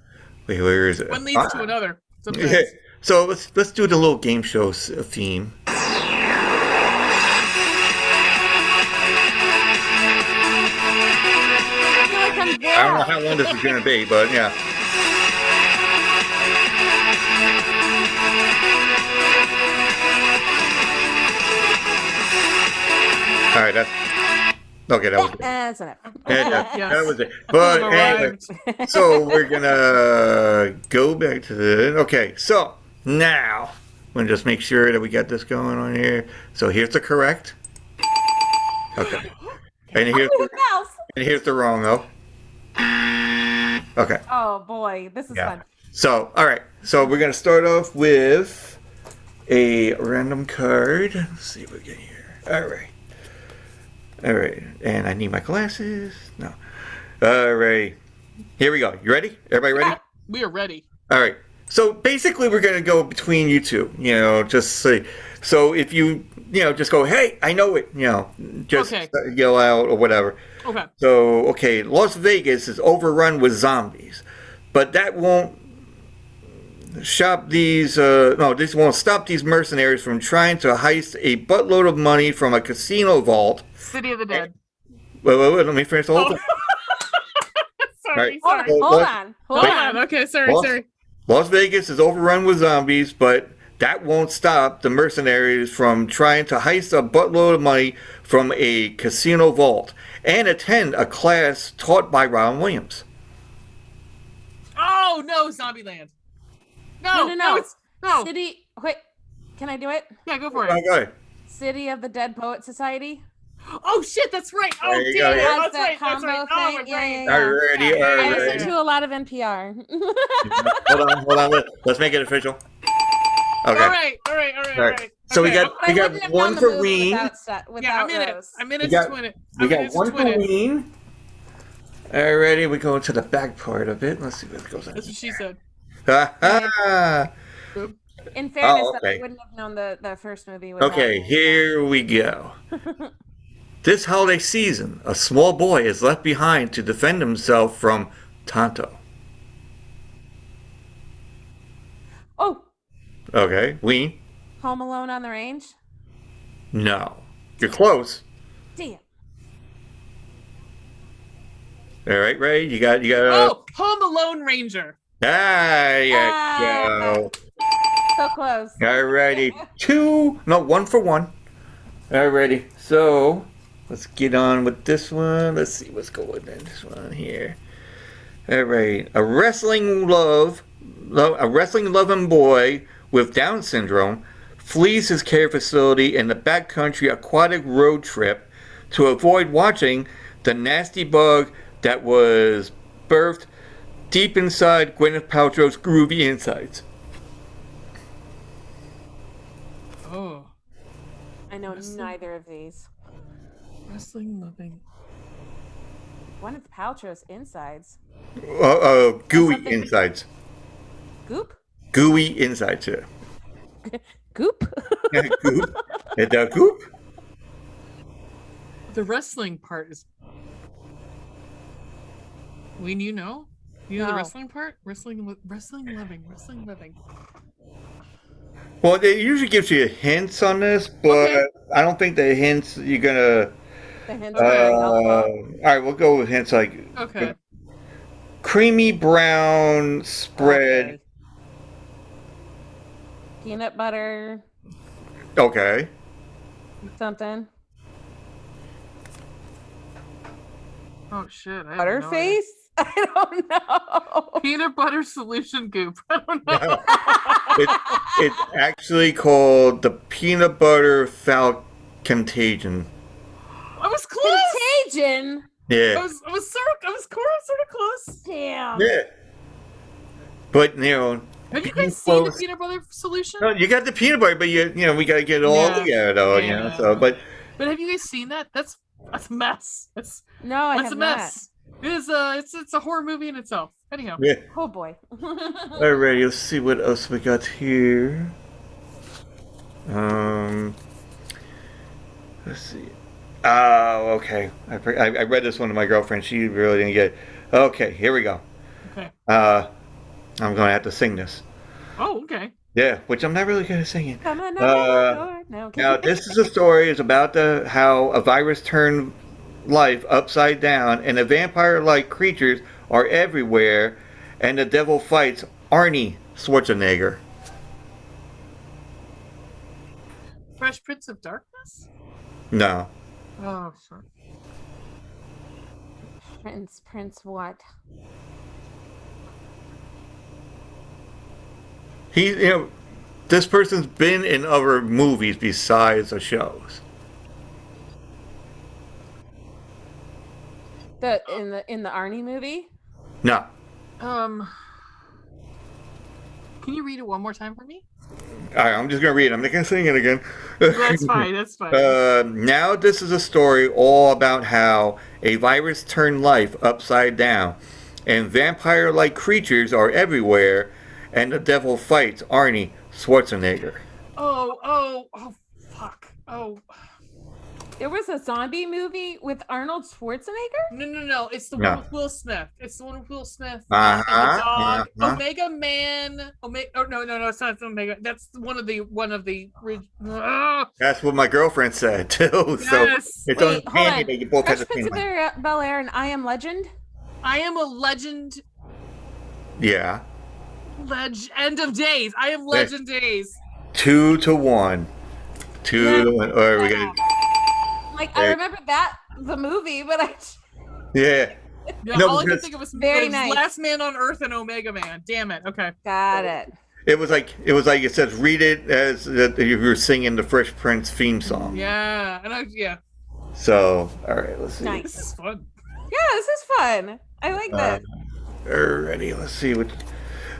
wait, where is it? One leads to another. Yeah. So let's do the little game show theme. I feel like I'm there. I don't know how long this is going to be, but yeah. All right, that was it. That's enough. That was it. But anyway, so we're gonna go back to okay, so now I'm gonna just make sure that we got this going on here. So here's the correct. Okay. And here's the wrong though. Okay. Oh boy, this is fun. So, all right. So we're gonna start off with a random card. Let's see what we get here. All right, and I need my glasses. No. All right, here we go. You ready? Everybody ready? We are ready. All right. So basically, we're gonna go between you two. Just say. So if you, just go, hey, I know it. Just yell out or whatever. Okay. So Las Vegas is overrun with zombies, but that won't stop these mercenaries from trying to heist a buttload of money from a casino vault. City of the Dead. Wait, let me finish the whole thing. Sorry. Hold on. Okay, sorry. Las Vegas is overrun with zombies, but that won't stop the mercenaries from trying to heist a buttload of money from a casino vault and attend a class taught by Robin Williams. Oh, no, Zombieland. No. No. City. Wait, can I do it? Yeah, go for it. Okay. City of the Dead Poet Society. Oh shit, that's right. Oh There you damn, go. Has that's that right. combo Oh, my thing. brain. Yeah. Alrighty. I listen to a lot of NPR. Hold on. Let's make it official. Okay. All right. So Okay. we got one for Ween. Yeah, I'm in it. I'm in it We to got- twin it. We got one for Ween. Alrighty, we go to the back part of it. Let's see what goes on. That's what she said. In fairness, Oh, okay. I wouldn't have known the first movie. Okay, here we go. This holiday season, a small boy is left behind to defend himself from Tonto. Oh, Okay, Ween? Home Alone on the Range. No. You're close. Damn. All right, Ray, you got Oh, Home Alone Ranger. There you go. So close. Alrighty, one for one. Alrighty, so let's get on with this one. Let's see what's going in this one here. Alright, a wrestling loving boy with Down syndrome flees his care facility in the backcountry aquatic road trip to avoid watching the nasty bug that was birthed deep inside Gwyneth Paltrow's groovy insides. Oh. I know neither of these. Wrestling loving. Gwyneth Paltrow's insides. Gooey something- insides. Goop? Gooey insides, yeah. Goop? Goop. Is that goop? The wrestling part is. When you know the No. wrestling part, wrestling living. Well, it usually gives you hints on this, but Okay. I don't think the hints you're gonna. The hints are very helpful. All right, we'll go with hints like Okay. creamy brown spread. Okay. Peanut butter, Okay. something. Oh shit! I have no idea. Butterface? I don't know. Peanut butter solution goop. I don't know. It's actually called the peanut butter Contagion. I was close. Contagion. Yeah. I was sort of close. Damn. Yeah. But you know. Have you guys seen the peanut butter solution? No, you got the peanut butter, but you know we got to get it all together, though. You know, so but have you guys seen that? That's a mess. No, I that's have a mess. It is it's a horror movie in itself. Anyhow. Yeah. Oh boy. Alrighty, let's see what else we got here. Let's see. Oh, okay. I read this one to my girlfriend. She really didn't get it. Okay, here we go. Okay. I'm going to have to sing this. Oh, okay. Yeah, which I'm not really good at singing. Come on, no, okay. Now, this is a story. It's about how a virus turned life upside down, and the vampire-like creatures are everywhere, and the devil fights Arnie Schwarzenegger. Fresh Prince of Darkness? No. Oh, sure. Prince what? This person's been in other movies besides the shows. In the Arnie movie? No. Can you read it one more time for me? All right, I'm just gonna read it. I'm not gonna sing it again. That's fine. That's fine. Now this is a story all about how a virus turned life upside down, and vampire-like creatures are everywhere, and the devil fights Arnie Schwarzenegger. Oh, fuck. Oh. There was a zombie movie with Arnold Schwarzenegger? No. It's the one with Will Smith. It's the one with Will Smith Uh-huh, and the dog. uh-huh. Omega Man. Oh no, it's not Omega. That's one of the. That's what my girlfriend said too. So Yes. it's Wait, on hold candy on. that you both Fresh have the Prince same of one. Bel-Air and I Am Legend? I am a legend. Yeah. End of days. I am legend days. 2-1. 2-1. All right, we got. Like, I remember the movie, but Yeah. Yeah, No, all I could because- think of was Very nice. Last Man on Earth and Omega Man. Damn it. Okay. got it. It was like it says read it as that you were singing the Fresh Prince theme song. Yeah. And So all right, let's see. Nice. This is fun. Yeah, this is fun. I like this. Alrighty, let's see what.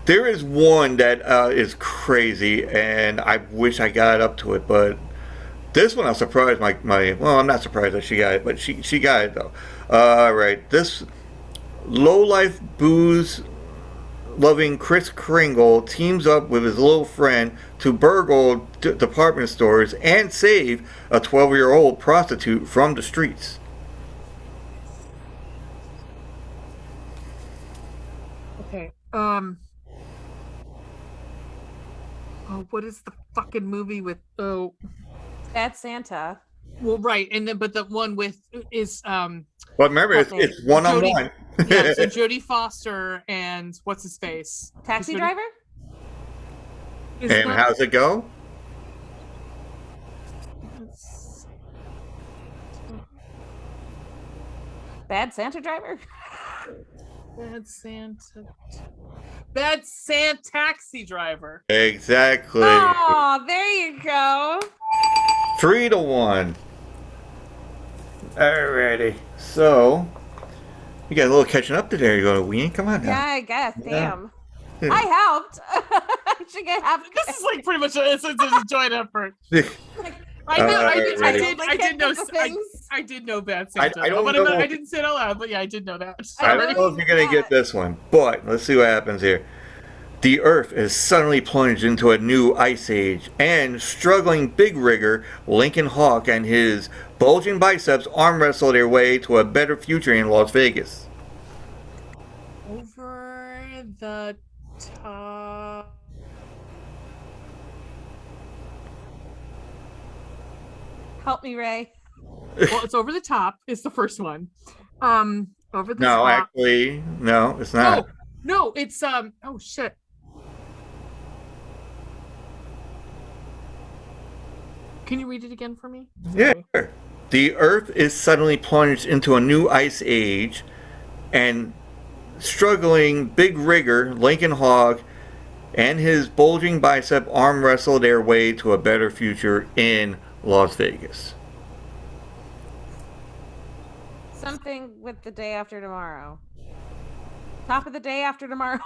There is one that is crazy, and I wish I got up to it, but this one I'm surprised. Well, I'm not surprised that she got it, but she got it though. All right, this low-life booze loving Kris Kringle teams up with his little friend to burgle department stores and save a 12-year-old prostitute from the streets. Okay. Oh, what is the fucking movie with? Oh, Bad Santa. well, right, and then but the one with is But remember, it's one-on-one. Yeah, so Jodie Foster and what's his face? Taxi Jodie- driver? is And that- how's it go? Bad Santa driver? Bad Santa taxi driver. Exactly. Oh, there you go. 3-1. Alrighty. So, you got a little catching up to there. You going to ween? Come on Yeah, now. I guess. Damn. Yeah. I helped. I should get half. This is like pretty much it's a joint effort. I did know Bad Santa. I don't but know. I didn't say it out loud, but yeah, I did know that. I don't know if you're going to get this one, but let's see what happens here. The Earth is suddenly plunged into a new ice age, and struggling big rigger Lincoln Hawk and his bulging biceps arm wrestle their way to a better future in Las Vegas. Over the top. Help me, Ray. Well, it's over the top. It's the first one. Over the No, top. actually, no, it's not. No, it's oh shit. Can you read it again for me? Yeah. Sorry. Sure. The Earth is suddenly plunged into a new ice age, and struggling big rigger Lincoln Hogg and his bulging bicep arm wrestle their way to a better future in Las Vegas. Something with the day after tomorrow. Top of the day after tomorrow.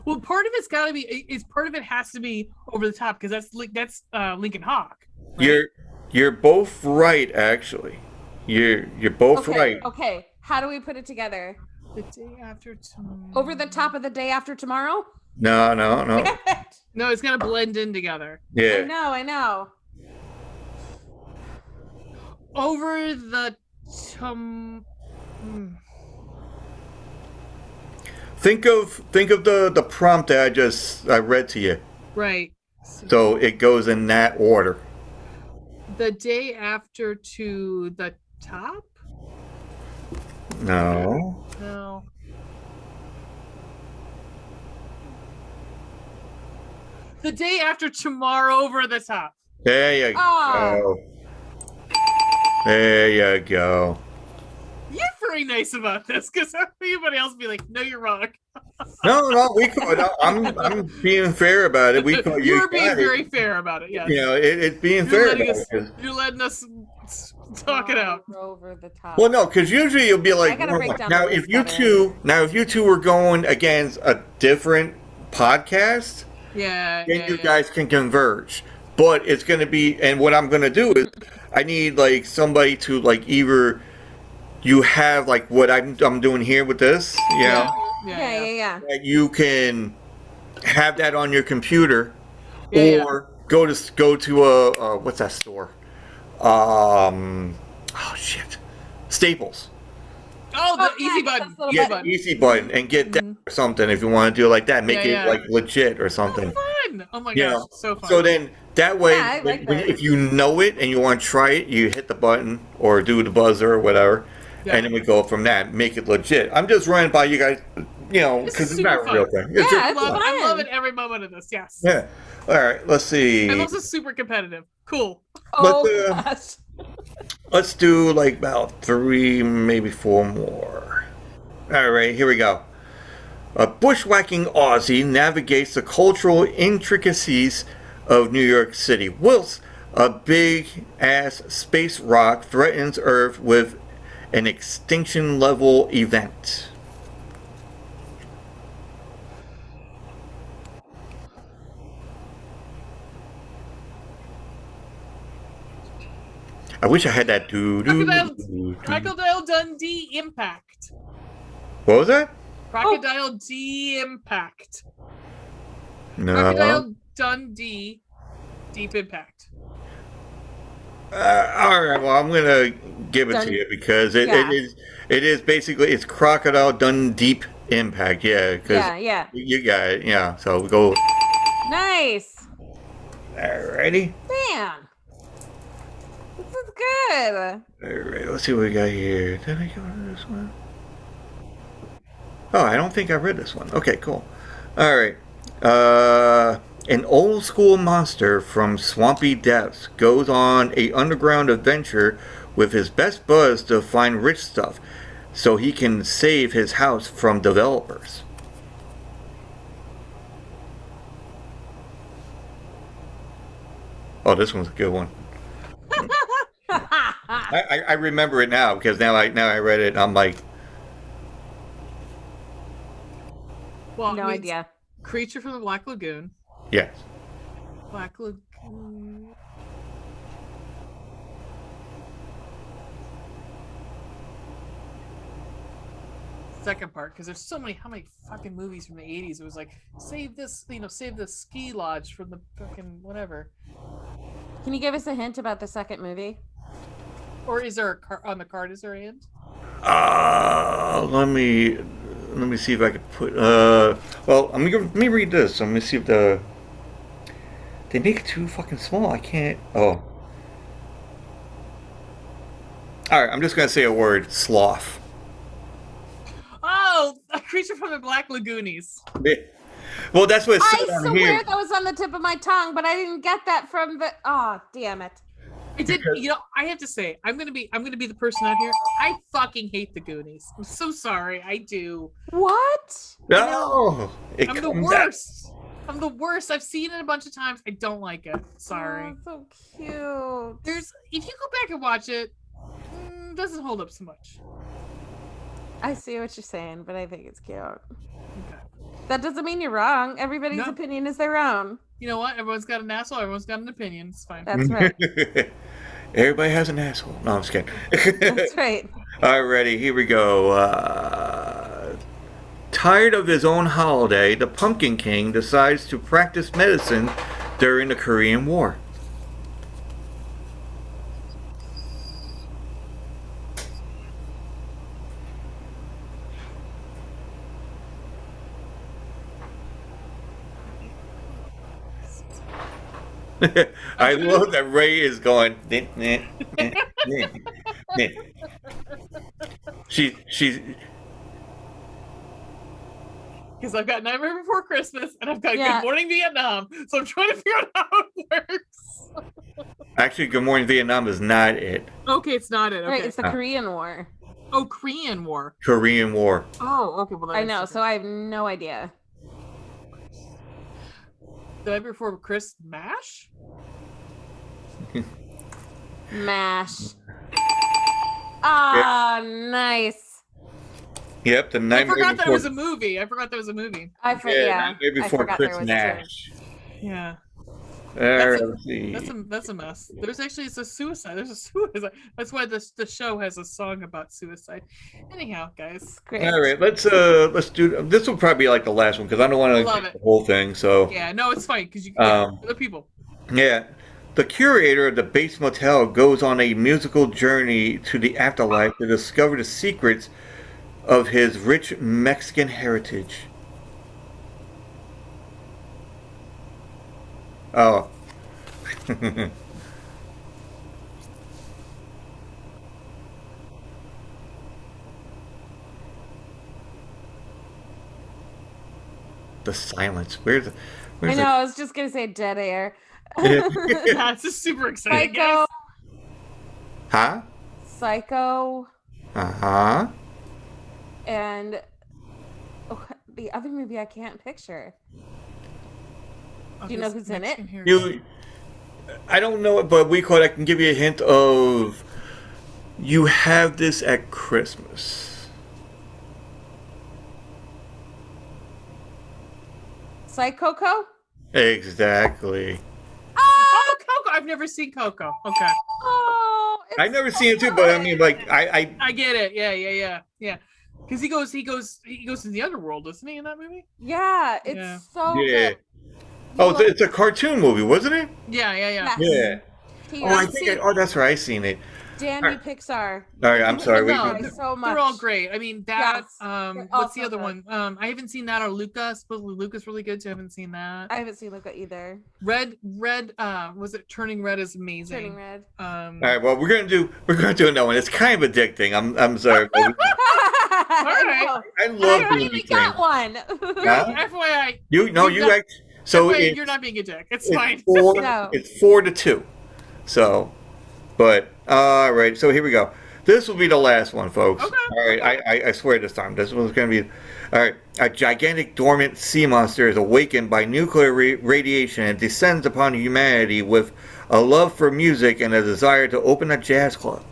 Well, part of it's got to be. Is part of it has to be over the top because that's Lincoln Hawk. Right? You're both right, actually. You're both right. Okay. How do we put it together? The day after tomorrow. Over the top of the day after tomorrow? No. No, it's gonna blend in together. Yeah. I know. Over the Think of the prompt that I read to you. Right. So it goes in that order. The day after to the top? No. No. The day after tomorrow over the top. There you go. There you go. You're very nice about this because everybody else would be like, no, you're wrong. No, we call it. I'm being fair about it. We call You're being very fair about it, yeah. You know, it's being fair. You're letting us talk it out. Over the top. Well, no, because usually you'll be like, now if you two were going against a different podcast, then you guys can converge. But it's going to be, and what I'm going to do is, I need like somebody to like either you have like what I'm doing here with this, you know. Yeah. That you can have that on your computer, or go to a what's that store? Staples. Oh, the easy button. Yeah, easy button, and get that or something if you want to do it like that. Make it like legit or something. Fun! Oh my gosh, so fun. So then that way, if you know it and you want to try it, you hit the button or do the buzzer or whatever. Yeah. And then we go from that, make it legit. I'm just running by you guys, you know, because it's not a real thing. I'm loving every moment of this, yes. Yeah. All right, let's see. I'm also super competitive. Cool. Let's do like about 3, maybe 4 more. All right, here we go. A bushwhacking Aussie navigates the cultural intricacies of New York City, whilst a big-ass space rock threatens Earth with an extinction-level event. I wish I had that. Crocodile Dundee Impact. What was that? Crocodile D Impact. No. Crocodile Dundee Deep Impact. All right. Well, I'm gonna give it to you because it is basically it's Crocodile Dundee Impact. Yeah. Yeah. You got it. Yeah. So we go. Nice. Alrighty. Man. This is good. Alright, let's see what we got here. Did I go to this one? Oh, I don't think I read this one. Okay, cool. Alright. An old school monster from swampy depths goes on a underground adventure with his best buds to find rich stuff so he can save his house from developers. Oh, this one's a good one. I remember it now because now I read it and I'm like, well, no idea. Creature from the Black Lagoon. yes. Black Lagoon. Second part, because there's how many fucking movies from the 80s? It was like, save this, save the ski lodge from the fucking whatever. Can you give us a hint about the second movie? Or is there on the card? Is there a hint? Let me see if I could put. Well, let me read this. Let me see if they make it too fucking small. I can't. Oh. All right, I'm just gonna say a word: sloth. Oh, a creature from the Black Lagoonies. Well, that's what it I said on swear here. that was on the tip of my tongue, but I didn't get that from the. Oh, damn it! I did. You know, I have to say, I'm gonna be the person out here. I fucking hate the Goonies. I'm so sorry. I do. What? No, I'm the worst. I'm the worst. I've seen it a bunch of times. I don't like it. Sorry. Oh, so cute. There's if you go back and watch it, doesn't hold up so much. I see what you're saying, but I think it's cute. Okay. That doesn't mean you're wrong. Everybody's opinion is their own. You know what? Everyone's got an asshole. Everyone's got an opinion. It's fine. That's right. Everybody has an asshole. No, I'm just kidding. That's right. Alrighty, here we go. Tired of his own holiday, the Pumpkin King decides to practice medicine during the Korean War. I love that Ray is going. She's because I've got Nightmare Before Christmas and I've got Good Morning Vietnam, so I'm trying to figure out how it works. Actually, Good Morning Vietnam is not it. Okay, it's not it. Okay. Right, it's the Korean War. Oh, Korean War. Korean War. Oh, okay. Well, I know, so I have no idea. The Night Before Christmas MASH? MASH. Ah, nice. Yep, the Nightmare I forgot Before... that was a movie. I forgot that was a movie. Nightmare Before Christmas MASH. Yeah. That's a mess. It's a suicide. There's a suicide. That's why the show has a song about suicide. Anyhow, guys. Great. All right, let's do this. Will probably be like the last one because I don't want to get the whole thing. So yeah, no, it's fine because you can other people. Yeah, the curator of the base motel goes on a musical journey to the afterlife to discover the secrets of his rich Mexican heritage. Oh. The silence. Where's I know, I was just gonna say dead air. That's just super exciting. Psycho. Huh? Psycho. Uh-huh. And the other movie I can't picture. Do you know who's in it? I don't know it, but I can give you a hint of you have this at Christmas. Coco? Exactly. Oh, Coco! I've never seen Coco. Okay. Oh, I've never seen it too, but I mean, like, I get it. Yeah. Because he goes in the underworld, doesn't he, in that movie? Yeah, it's so good. Oh, it's a cartoon movie, wasn't it? Yeah. Yes. Yeah. That's right. I've seen it. Damn you, Pixar. All right, I'm sorry. So much. They're all great. I mean, that. Yes, what's the other one? I haven't seen that. Or Luca. Supposedly Luca's really good too. I haven't seen that. I haven't seen Luca either. Red. Was it Turning Red? Is amazing. Turning Red. All right. Well, we're gonna do another one. It's kind of addicting. I'm sorry. All right. I love. I don't even got one. FYI. You're not being a dick. It's fine. It's 4-2. So, but all right. So here we go. This will be the last one, folks. Okay. All right. I swear this time. This one's gonna be. All right. A gigantic dormant sea monster is awakened by nuclear radiation and descends upon humanity with a love for music and a desire to open a jazz club.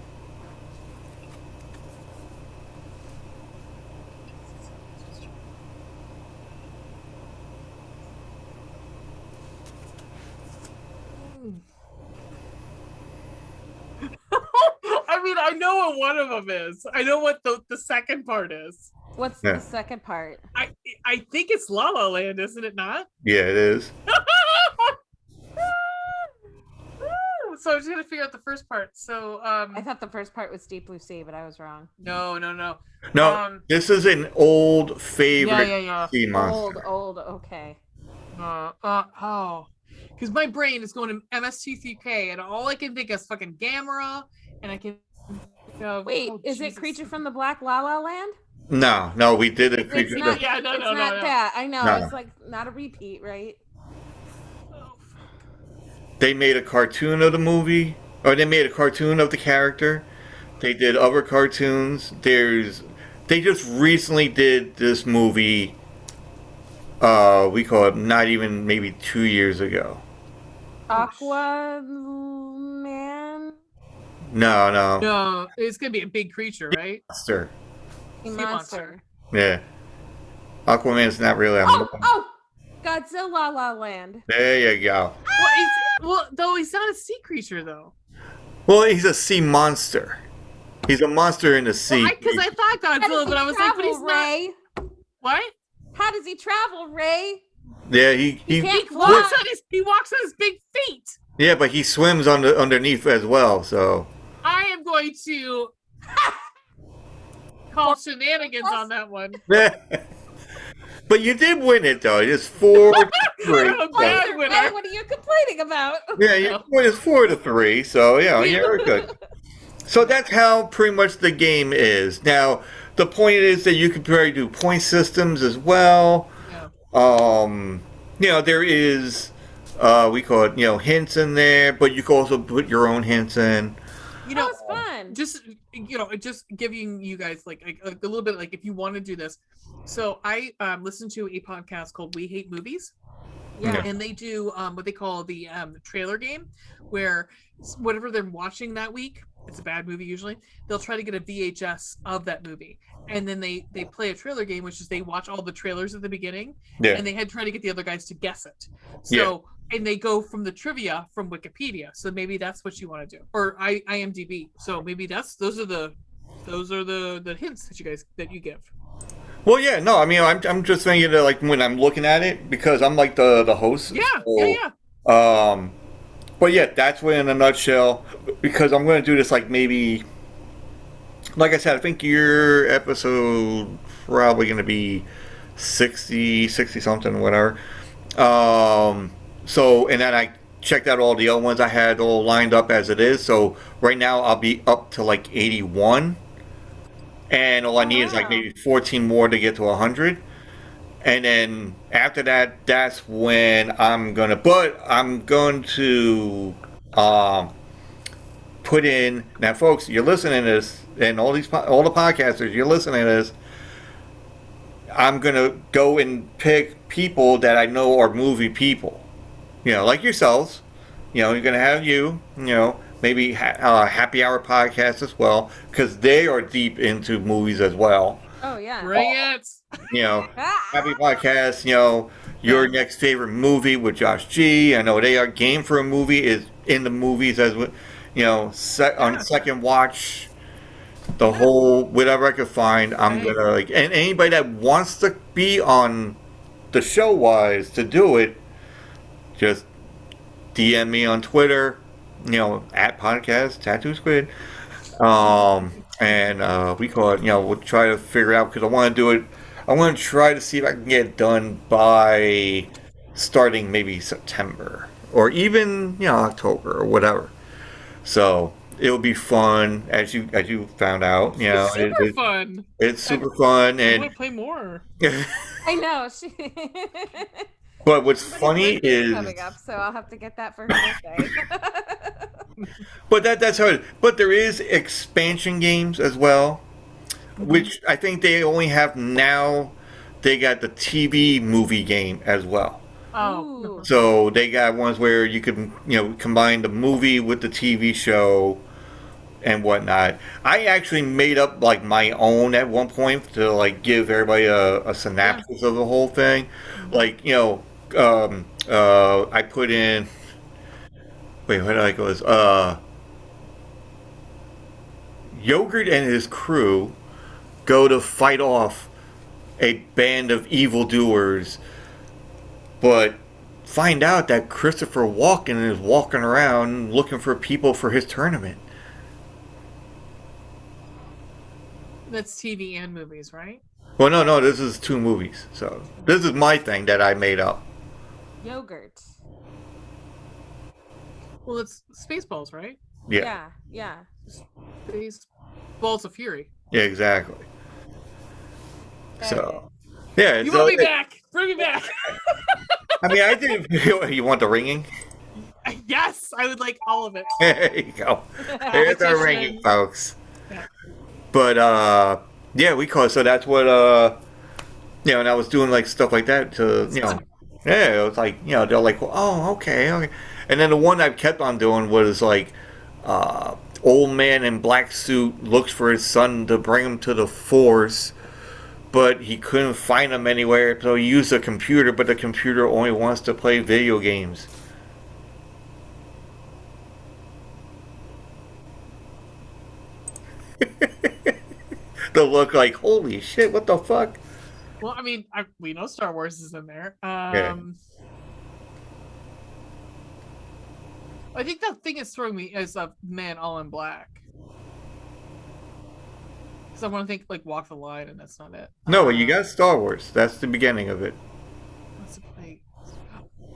I mean, I know what one of them is. I know what the second part is. What's the second part? I think it's La La Land, isn't it not? Yeah, it is. So I was gonna figure out the first part. So I thought the first part was Deep Blue Sea, but I was wrong. No. No, this is an old favorite sea monster. Old. Okay. Because my brain is going to MST3K, and all I can think is fucking Gamera, and I can Wait, is it Creature from the Black La La Land? No, we did a It's creature. not. Yeah, It's no. not that. I know. No. It's like not a repeat, right? They made a cartoon of the movie, or they made a cartoon of the character. They did other cartoons. They just recently did this movie. We call it not even maybe 2 years ago. Aquaman. No. No, it's gonna be a big creature, right? Monster. Sea Monster. monster. Yeah. Aquaman's not really a Oh, Godzilla La La Land. There you go. Though he's not a sea creature though. Well, he's a sea monster. He's a monster in the sea. Because I thought Godzilla, but I was like, but he's Ray? not. What? How does he travel, Ray? Yeah, he can't He fly. walks on his big feet. yeah, but he swims underneath as well. So I am going to call shenanigans on that one. but you did win it though. It's 4-3. I'm a bad Hey, winner. what are you complaining about? Yeah, it's 4-3. So yeah, you're good. So that's how pretty much the game is. Now the point is that you can probably do point systems as well. Yeah. There is we call it hints in there, but you can also put your own hints in. That was fun. Just giving you guys like a little bit, like if you want to do this. So I listened to a podcast called We Hate Movies. Yeah. And they do what they call the trailer game, where whatever they're watching that week, it's a bad movie usually, they'll try to get a VHS of that movie. And then they play a trailer game, which is they watch all the trailers at the beginning, and they try to get the other guys to guess it. So and they go from the trivia from Wikipedia. So maybe that's what you want to do, or IMDb. So maybe those are the hints that you give. Well, yeah, no, I mean, I'm just thinking that, like, when I'm looking at it, because I'm like the host. Yeah. But yeah, that's what in a nutshell. Because I'm going to do this like maybe, like I said, I think your episode probably going to be 60 something, whatever. So, and then I checked out all the other ones I had all lined up as it is. So right now I'll be up to like 81. And all I need is like maybe 14 more to get to 100. And then after that, that's when I'm going to put in, now folks, you're listening to this, and all the podcasters, you're listening to this, I'm going to go and pick people that I know are movie people. Like yourselves. You're going to have maybe Happy Hour podcast as well, because they are deep into movies as well. Oh yeah. Bring it. Happy podcast. Your next favorite movie with Josh G. I know they are game for a movie is in the movies as on second watch. The whole whatever I could find, I'm gonna and anybody that wants to be on the show wise to do it, just DM me on Twitter. At podcast Tattoo Squid, and we call it. We'll try to figure it out because I want to do it. I want to try to see if I can get it done by starting maybe September or even October or whatever. So it'll be fun as you found out. It's super fun. It's super fun, I and want to play more. I know. But what's funny is coming up, so I'll have to get that for her birthday. But that's how it is. But there is expansion games as well, which I think they only have now. They got the TV movie game as well. Oh. So they got ones where you can combine the movie with the TV show and whatnot. I actually made up like my own at one point to like give everybody a synopsis of the whole thing. Like I put in. Wait, where did I go? Yogurt and his crew go to fight off a band of evildoers, but find out that Christopher Walken is walking around looking for people for his tournament. That's TV and movies, right? Well, no, this is 2 movies. So this is my thing that I made up. Yogurt. Well, it's Spaceballs, right? Yeah. Yeah. Space. Balls of Fury. Yeah, exactly. Okay. So, yeah. You so want me back? Bring me back. I mean, I did. You want the ringing? Yes, I would like all of it. There you go. There's our ringing, Competition. folks. Yeah. But yeah, we call it. So that's what and I was doing like stuff like that to yeah, it was like they're like, well, oh, okay, okay. And then the one I kept on doing was like, old man in black suit looks for his son to bring him to the force, but he couldn't find him anywhere, so he used a computer, but the computer only wants to play video games. The look like, holy shit, what the fuck? Well, I mean, we know Star Wars is in there. Yeah. I think the thing that's throwing me is a man all in black. Because I want to think like Walk the Line, and that's not it. No, but you got Star Wars. That's the beginning of it. What's it play?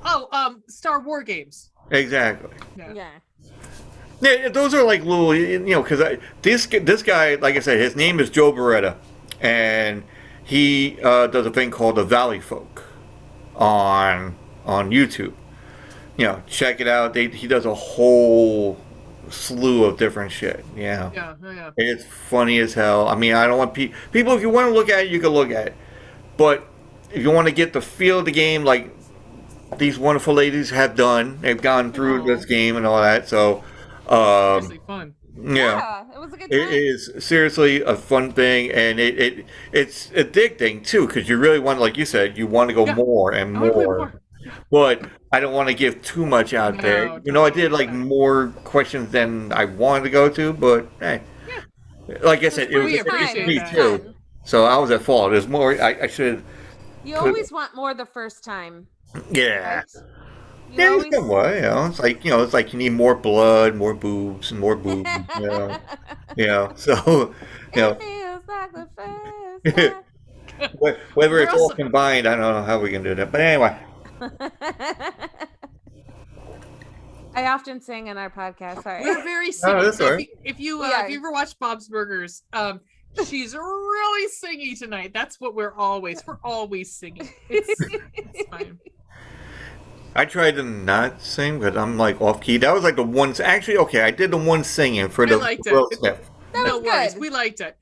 Oh, Star War games. Exactly. Yeah. Yeah, those are like little, because this guy, like I said, his name is Joe Beretta, and he does a thing called the Valley Folk on YouTube. Check it out. He does a whole slew of different shit. Yeah. It's funny as hell. I mean, I don't want people. If you want to look at it, you can look at it, but if you want to get the feel of the game, like these wonderful ladies have done, they've gone through this game and all that. So, seriously fun. Yeah, it was a good time. It is seriously a fun thing, and it's addicting too, because you really want, like you said, you want to go more and more. But I don't want to give too much out there. I did like more questions than I wanted to go to, but hey, like I said, it was me too. So I was at fault. There's more. I should. You always want more the first time. Yeah. Right? Yeah, somewhat, it's like it's like you need more blood, more boobs, and more boobs. So It feels like the first time. Whether it's all combined, I don't know how we can do that. But anyway. I often sing in our podcast. Sorry. We're very singy. That's all right. If you ever watch Bob's Burgers, she's really singy tonight. That's what we're always singing. It's fine. I tried to not sing, but I'm like off key. That was like the one. Actually, okay, I did the one singing for the world sniff. No worries, we liked it.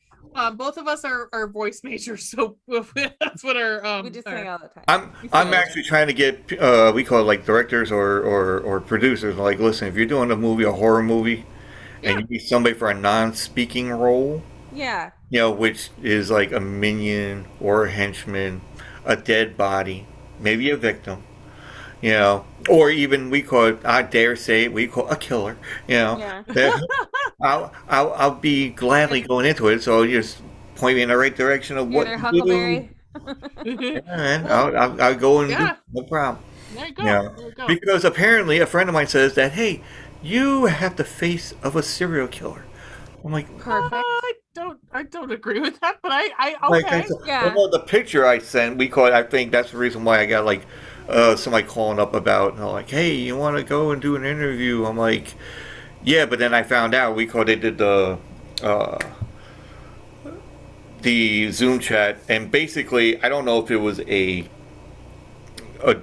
Both of us are voice majors, so that's what our we just sing all the time. I'm actually trying to get we call it like directors or producers. Like, listen, if you're doing a horror movie, and you need somebody for a non-speaking role, which is like a minion or a henchman, a dead body, maybe a victim. Or even we call it, I dare say it, we call a killer. I'll be gladly going into it. So you just point me in the right direction of what to do. And I'll go and do, no problem. There you go. There you go. Because apparently a friend of mine says that, hey, you have the face of a serial killer. I'm like, perfect. I don't agree with that, but I okay. Well, the picture I sent, we call it. I think that's the reason why I got like somebody calling up about, like, hey, you want to go and do an interview? I'm like, yeah, but then I found out they did the Zoom chat, and basically I don't know if it was a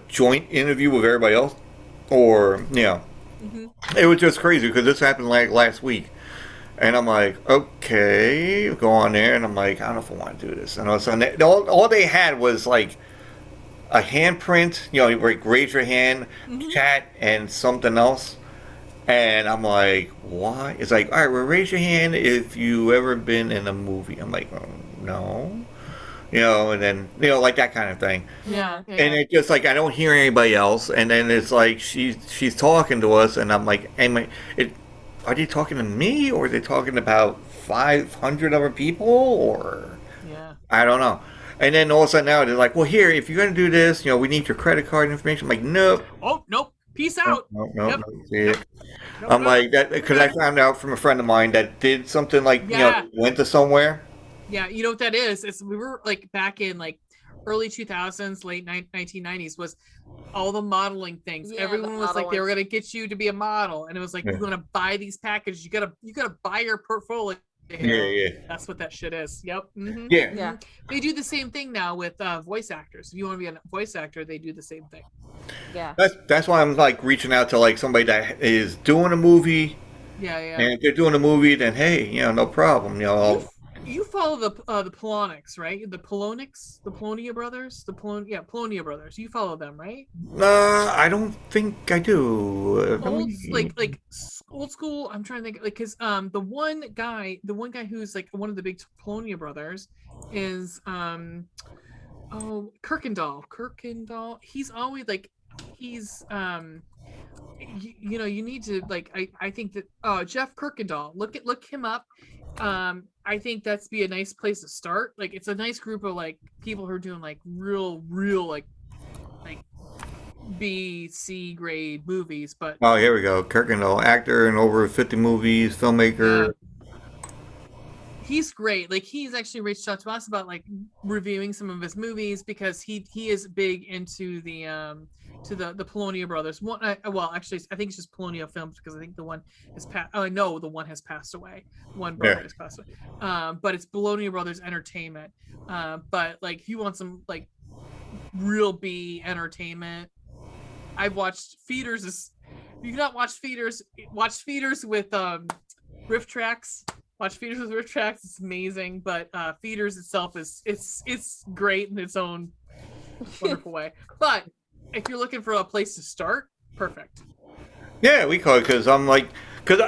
joint interview with everybody else or it was just crazy because this happened like last week. And I'm like, okay, go on there. And I'm like, I don't know if I want to do this. And all they had was like a handprint, like raise your hand, chat, and something else. And I'm like, why? It's like, all right, well, raise your hand if you ever been in a movie. I'm like, no. And then, like that kind of thing. Yeah. And it's just like, I don't hear anybody else. And then it's like, she's talking to us. And I'm like, are they talking to me, or are they talking about 500 other people, or I don't know. And then all of a sudden now they're like, well, here, if you're going to do this, we need your credit card information. I'm like, nope. Oh, nope. Peace out. Nope. I'm like, that because I found out from a friend of mine that did something like, went to somewhere. Yeah, you know what that is? We were like back in like early 2000s, late 1990s was all the modeling things. Everyone was like, they were going to get you to be a model. And it was like, you're going to buy these packages. You got to buy your portfolio Yeah. That's what that shit is. Yep. Mm-hmm. Yeah. Yeah. They do the same thing now with voice actors. If you want to be a voice actor, they do the same thing. Yeah. That's why I'm like reaching out to like somebody that is doing a movie, Yeah, yeah. and if they're doing a movie, then hey, no problem. You follow the Polonics, right? The Polonics, the Polonia brothers, Polonia brothers. You follow them, right? I don't think I do. Old school. I'm trying to think, like, because the one guy who's like one of the big Polonia brothers is Kirkendall. He's always like you need to like I think that Jeff Kirkendall, look him up. I think that's be a nice place to start. Like, it's a nice group of like people who are doing like real like B, C grade movies. But Oh, here we go. Kirkendall, actor in over 50 movies, filmmaker. he's great. Like, he's actually reached out to us about like reviewing some of his movies because he is big into the Polonia brothers. One, well, actually, I think it's just Polonia Films because I think the one is passed. Oh, I know the one has passed away. One brother has passed away. But it's Polonia Brothers Entertainment. But like, if you want some like real B entertainment, I've watched Feeders. If you cannot watch Feeders, watch Feeders with riff tracks. Watch Feeders with riff tracks. It's amazing. But Feeders itself it's great in its own wonderful way. But if you're looking for a place to start, perfect. Yeah, we call it because I'm like, because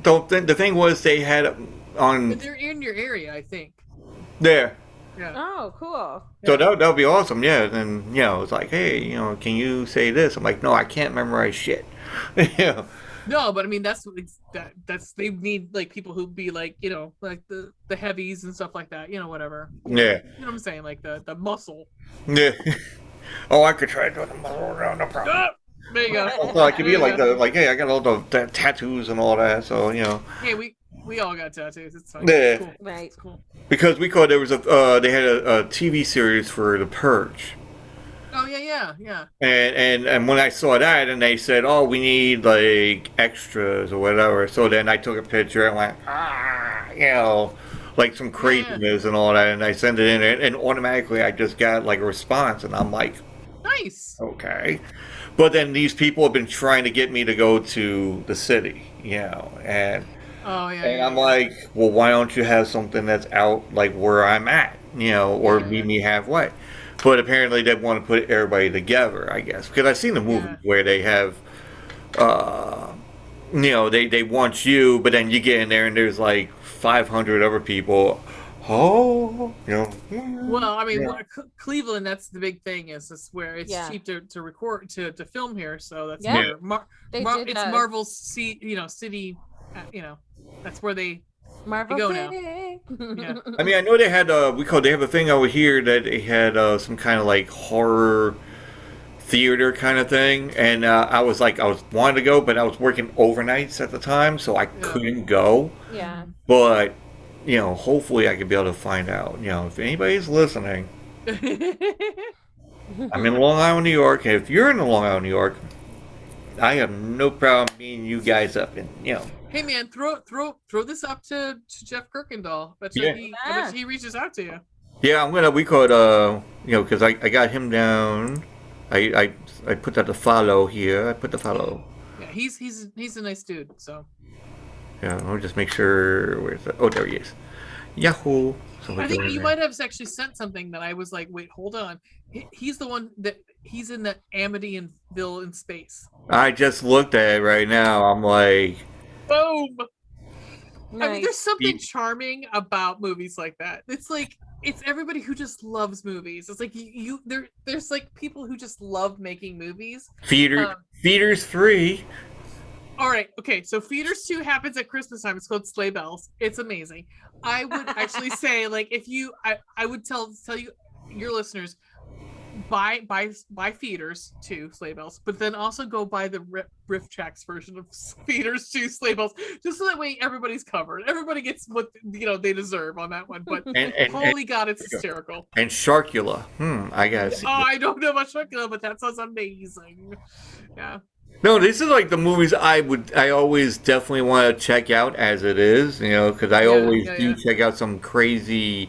the thing was they had on. But they're in your area, I think. There. Yeah. Oh, cool. So that would be awesome, yeah. And it's like, hey, can you say this? I'm like, no, I can't memorize shit. Yeah. No, but I mean that's they need like people who be like like the heavies and stuff like that, whatever. Yeah. You know what I'm saying, like the muscle. Yeah. Oh, I could try doing the muscle around, no problem. Ah, there you go. So I could be like, hey, I got all the tattoos and all that, so Hey, we all got tattoos. It's fine. Yeah. Cool. Right. It's cool. Because we called there was they had a TV series for The Purge. Oh yeah. And when I saw that, and they said, "Oh, we need like extras or whatever," so then I took a picture and went, like some craziness and all that, and I sent it in, and automatically I just got like a response, and I'm like, nice. okay. But then these people have been trying to get me to go to the city, and I'm like, well, why don't you have something that's out like where I'm at, or meet me halfway? But apparently they want to put everybody together, I guess, because I've seen the movie where they have, they want you, but then you get in there and there's like 500 other people. Oh, Well, I mean, Cleveland, that's the big thing is where it's cheap to record to film here, so that's where it's Marvel's city, that's where they Marvel go City. now. Yeah. I mean, I know they had they have a thing over here that they had some kind of like horror theater kind of thing, and I was wanting to go, but I was working overnights at the time, so I couldn't go. Yeah. But hopefully I could be able to find out. If anybody's listening, I'm in Long Island, New York, and if you're in Long Island, New York, I have no problem meeting you guys up, and Hey man, throw this up to Jeff Kirkendall. I bet he reaches out to you. Yeah, we could because I got him down. I put that to follow here. I put the follow. Yeah, he's a nice dude. So. Yeah, I'll just make sure. Where's that? Oh, there he is. Yahoo! So I think you might have actually sent something that I was like, wait, hold on. He's the one that he's in the Amityville in space. I just looked at it right now. I'm like, boom. Nice. I mean, there's something charming about movies like that. It's like it's everybody who just loves movies. It's like there's like people who just love making movies. Feeders 3. All right, okay. So Feeders 2 happens at Christmas time. It's called Sleigh Bells. It's amazing. I would actually say, like, if you, I would tell you, your listeners, buy Feeders 2 Sleigh Bells, but then also go buy the riff tracks version of Feeders 2 Sleigh Bells, just so that way everybody's covered. Everybody gets what they deserve on that one. But holy God, it's hysterical. And Sharkula. I gotta see. Oh, I don't know about Sharkula, but that sounds amazing. Yeah. No, this is like the movies I always definitely want to check out as it is, because I always do check out some crazy,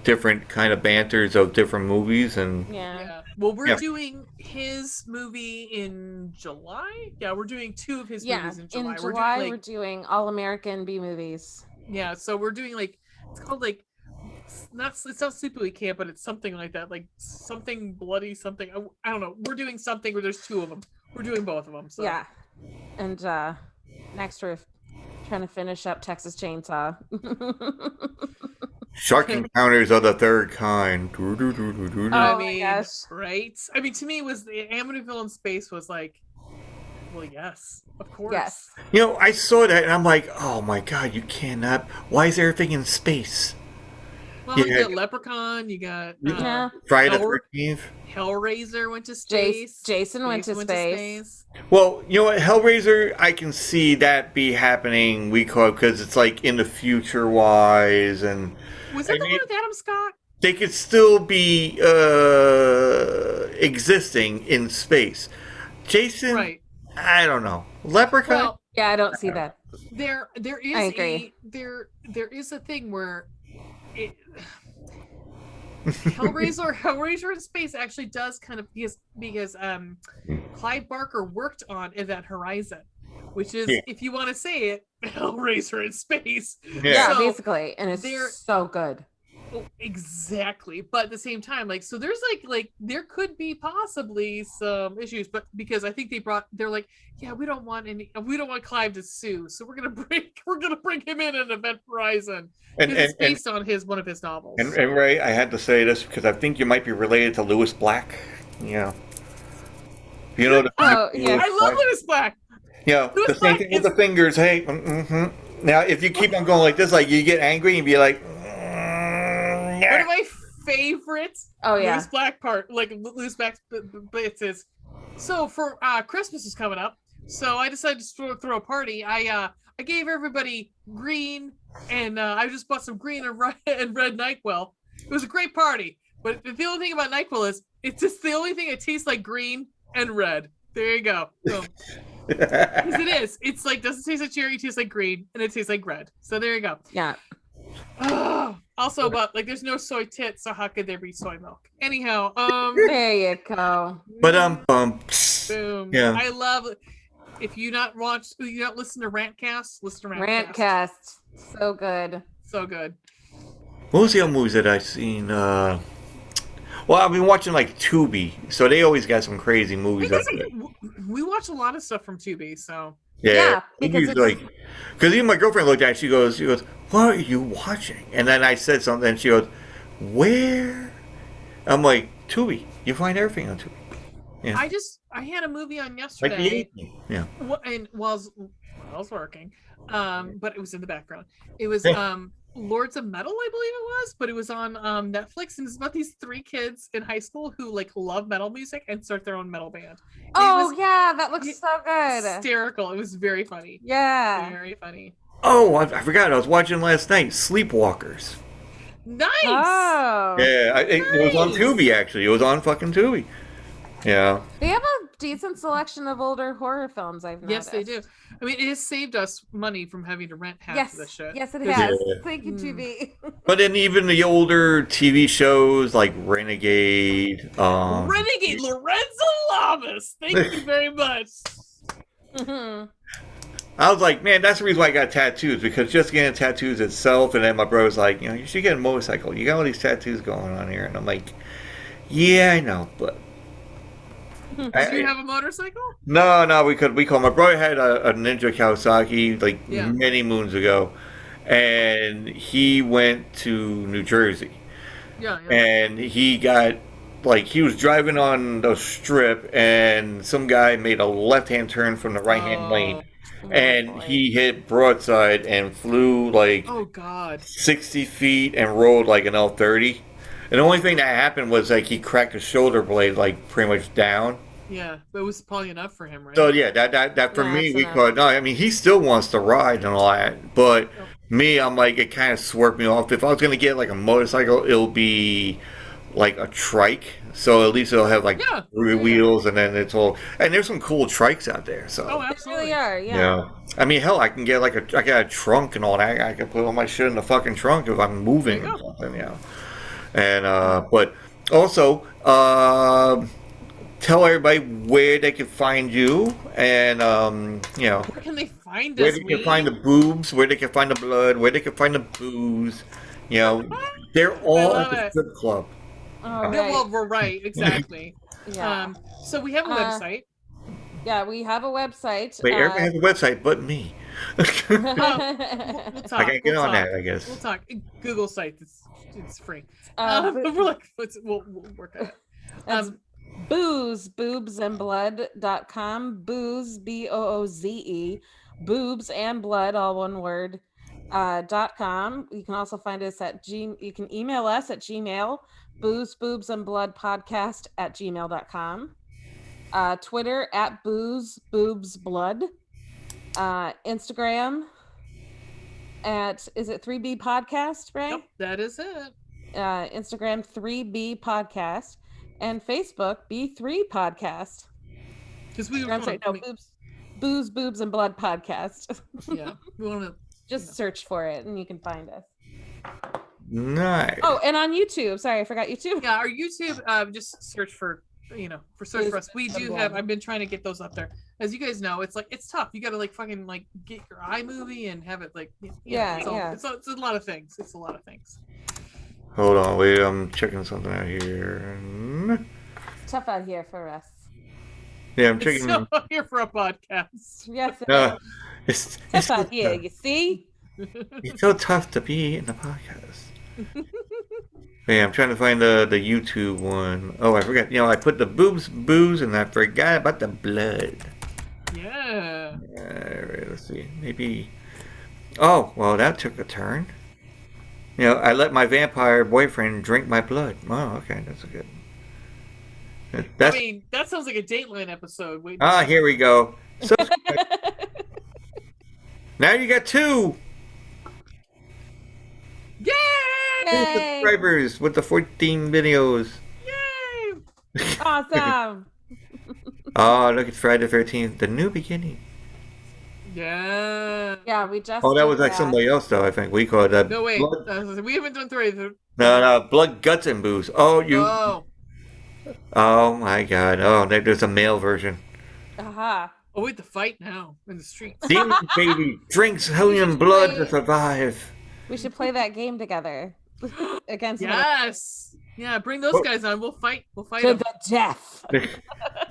different kind of banters of different movies, and Yeah. Well, we're doing his movie in July. Yeah, we're doing 2 of his movies in July. In July, we're doing All American B movies. Yeah, so we're doing it's called it's not Sleepaway Camp, but it's something like that, like something bloody, something. I don't know. We're doing something where there's 2 of them. We're doing both of them. So. Yeah, and next we're trying to finish up Texas Chainsaw. Shark Encounters of the Third Kind. I mean, right? I mean, to me, was the Amityville in space was like, well, yes, of course. Yes. I saw that and I'm like, oh my god, you cannot. Why is everything in space? Well, you got Leprechaun, you got Friday the 13th. Hellraiser went to space. Jason went to space. Well, you know what, Hellraiser, I can see that be happening because it's like in the future wise, and was that the one with Adam Scott? They could still be existing in space. Jason, right? I don't know. Leprechaun. Well, yeah, I don't see that. There is I agree. There is a thing where. Hellraiser in space actually does kind of because Clive Barker worked on Event Horizon, which is if you want to say it, Hellraiser in space. Yeah, so basically, and it's so good. Oh, exactly, but at the same time, so there's like there could be possibly some issues, but because I think they're like, yeah, we don't want Clive to sue, so we're gonna bring him in an Event Horizon, and it's based on one of his novels. And Ray, I had to say this because I think you might be related to Lewis Black. Yeah, I love Lewis Black. Yeah, the same thing with the fingers. Hey, now if you keep on going like this, like you get angry and be like. One of my favorite Lewis Black Lewis Black bits is, so for Christmas is coming up, so I decided to throw a party. I gave everybody green, and I just bought some green and red NyQuil. It was a great party, but the only thing about NyQuil is it's just the only thing that tastes like green and red. There you go. So, because it is. It's doesn't taste like cherry, it tastes like green, and it tastes like red. So there you go. Yeah. Also, but there's no soy tits, so how could there be soy milk? Anyhow, there you go. But boom. Yeah. I love it. If you not listen to Rantcast, listen to Rantcast. Rantcast, so good. So good. What was the other movies that I've seen? Well, I've been watching Tubi, so they always got some crazy movies. We watch a lot of stuff from Tubi, so. Yeah, because even my girlfriend looked at it, she goes, what are you watching? And then I said something, and she goes, where? I'm like, Tubi. You find everything on Tubi. Yeah. I had a movie on yesterday. Yeah. And while I was working, but it was in the background. It was Lords of Metal, I believe it was, but it was on Netflix, and it's about these 3 kids in high school who love metal music and start their own metal band. That looks so good. Hysterical. It was very funny. Yeah. Very funny. Oh, I forgot. I was watching last night. Sleepwalkers. Nice. Oh. Yeah, it was on Tubi, actually. It was on fucking Tubi. Yeah. They have a decent selection of older horror films, I've noticed. Yes, they do. I mean, it has saved us money from having to rent half of the shit. Yes, it has. Yeah. Thank you, Tubi. But then even the older TV shows like Renegade. Lorenzo Lamas. Thank you very much. Mm-hmm. I was like, man, that's the reason why I got tattoos, because just getting tattoos itself, and then my brother's like, you should get a motorcycle. You got all these tattoos going on here. And I'm like, yeah, I know, but... Do you have a motorcycle? No, we call. My brother had a Ninja Kawasaki many moons ago, and he went to New Jersey. Yeah. And he got he was driving on the strip, and some guy made a left-hand turn from the right-hand lane, and he hit broadside and flew 60 feet and rolled like an L30. And the only thing that happened was he cracked his shoulder blade pretty much down. Yeah, but it was probably enough for him, right? So yeah, that for me, he still wants to ride and all that, but me, I'm like, it kind of swerved me off. If I was gonna get a motorcycle, it'll be like a trike, so at least it'll have like Yeah. rear wheels, and then it's all. And there's some cool trikes out there. So Oh, They absolutely. really are. Yeah. I mean, hell, I can get like I got a trunk and all that. I can put all my shit in the fucking trunk if I'm moving There or you go. something, And but also, tell everybody where they can find you, and Where can they find where us? they can find the boobs, where they can find the blood, where they can find the booze. They're all love at the it. strip club. All Yeah, right. well, we're right, exactly. Yeah. So we have a website. Yeah, we have a website. Wait, everybody has a website but me. We'll talk. I can't get we'll on talk. that, I guess. We'll talk. Google site. It's free. but- We're like, we'll work on it. That's boobsandblood.com. Booze, BOOZE. Boobs and blood, all one word. .com. You can also find us at you can email us at Gmail, boobsandbloodpodcast@gmail.com. Twitter at boobsblood. Instagram at, is it 3B Podcast, Ray? Yep, that is it. Instagram 3B Podcast, and Facebook B3 Podcast. Because we I'm sorry, no, Booze, Boobs, and Blood Podcast. Yeah, we want to. Just search for it and you can find us. Nice. Oh, and on YouTube. Sorry, I forgot YouTube. Yeah, our YouTube. Just search for search for us. We do have. I've been trying to get those up there. As you guys know, it's tough. You got to fucking get your iMovie and have it Yeah. It's a lot of things. It's a lot of things. Hold on, wait, I'm checking something out here. It's tough out here for us. Yeah, I'm It's checking. so here for a podcast. Yes, It's tough out here. You see? It's so tough to be in the podcast. Hey, I'm trying to find the YouTube one. Oh, I forgot. I put the booze, and I forgot about the blood. Yeah. Alright, let's see. Maybe. Oh, well, that took a turn. I let my vampire boyfriend drink my blood. Oh, okay, that's a good. I mean, that sounds like a Dateline episode. Wait. Here we go. So, now you got 2. Yay! Yay! Subscribers with the 14 videos. Yay! Awesome. Oh, look, it's Friday the 13th, the new beginning. Yeah. Yeah, we just. Oh, that did was like somebody else, though, I think. We called that. No, wait. Blood, We haven't done 3. no, blood, guts, and booze. Oh, you. Oh. Oh, my God. Oh, there's a male version. Aha. Oh, wait, the fight now in the streets. Demon baby drinks helium blood to survive. We should play that game together against another- Yes. Yeah, bring those guys on. We'll fight. We'll fight to them. the death.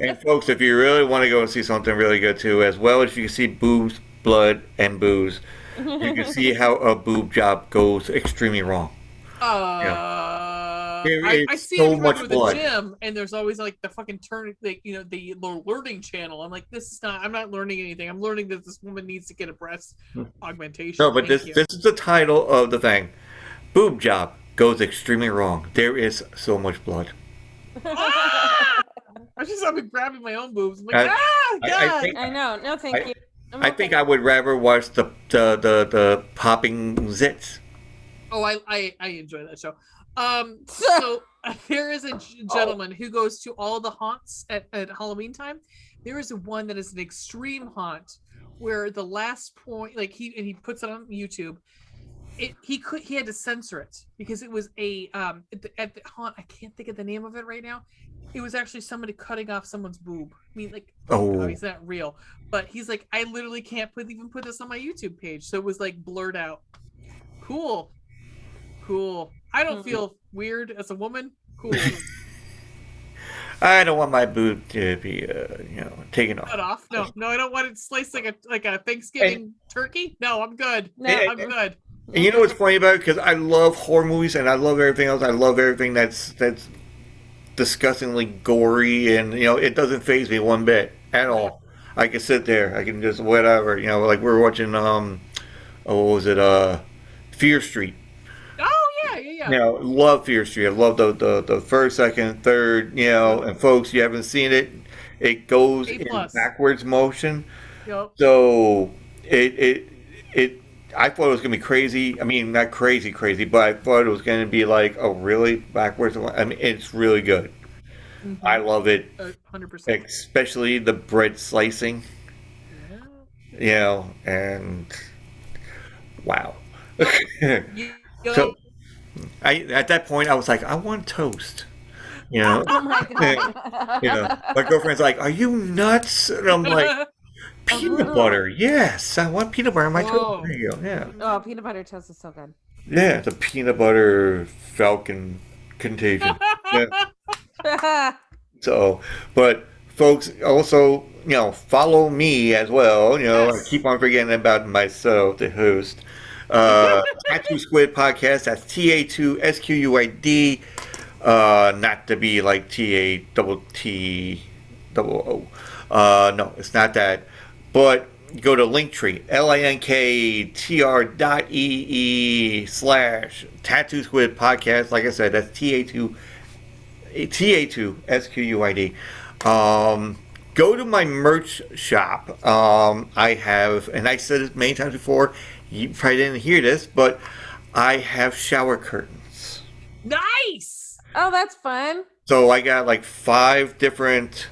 And folks, if you really want to go and see something really good too, as well as you can see boobs, blood, and booze, you can see how a boob job goes extremely wrong. There I is see so it much with blood. the gym, and there's always the fucking turn, the learning channel. I'm like, I'm not learning anything. I'm learning that this woman needs to get a breast augmentation. No, but Thank this you. is the title of the thing. Boob job goes extremely wrong. There is so much blood. Ah! I just I've been grabbing my own boobs. I'm like, God. I think I know. No, thank you. I think I would rather watch the popping zits. Oh, I enjoy that show. So there is a gentleman who goes to all the haunts at Halloween time. There is one that is an extreme haunt where the last point, he puts it on YouTube. He had to censor it because it was at the haunt. I can't think of the name of it right now. It was actually somebody cutting off someone's boob. I mean, he's not real, but he's like, I literally can't even put this on my YouTube page. So it was blurred out. Cool. I don't feel weird as a woman. Cool. I don't want my boob to be taken off. Cut off. No, I don't want it sliced like a Thanksgiving turkey. No, I'm good. No. I'm good. And you know what's funny about it? Because I love horror movies and I love everything else. I love everything that's disgustingly gory, and it doesn't faze me one bit at all. I can sit there. I can just whatever. Like we were watching what was it? Fear Street. Oh yeah. Love Fear Street. I love the first, second, third. And folks, you haven't seen it. It goes in backwards motion. Yep. So it I thought it was gonna be crazy. I mean, not crazy, but I thought it was gonna be like a really backwards one. I mean, it's really good. I love it, 100%. especially the bread slicing. Yeah. You know, and wow. You So at that point I was like, I want toast. You know, Oh my you know, god. my girlfriend's like, "Are you nuts?" And I'm like, "Peanut butter, yes, I want peanut butter on my toast." Whoa. There you go. Yeah, Oh, peanut butter toast is so good. yeah, the peanut butter Falcon Contagion. Yeah. So, but folks, also, you know, follow me as well. You know, I Yes. keep on forgetting about myself, the host. Tattoo Squid Podcast. That's TA2SQUID. Not to be like TATTOO. No, it's not that. But go to Linktree, linktr.ee/Tattoo Squid Podcast. Like I said, that's TA2SQUID. Go to my merch shop. I have, and I said it many times before, you probably didn't hear this, but I have shower curtains. Nice. Oh, that's fun. So I got like 5 different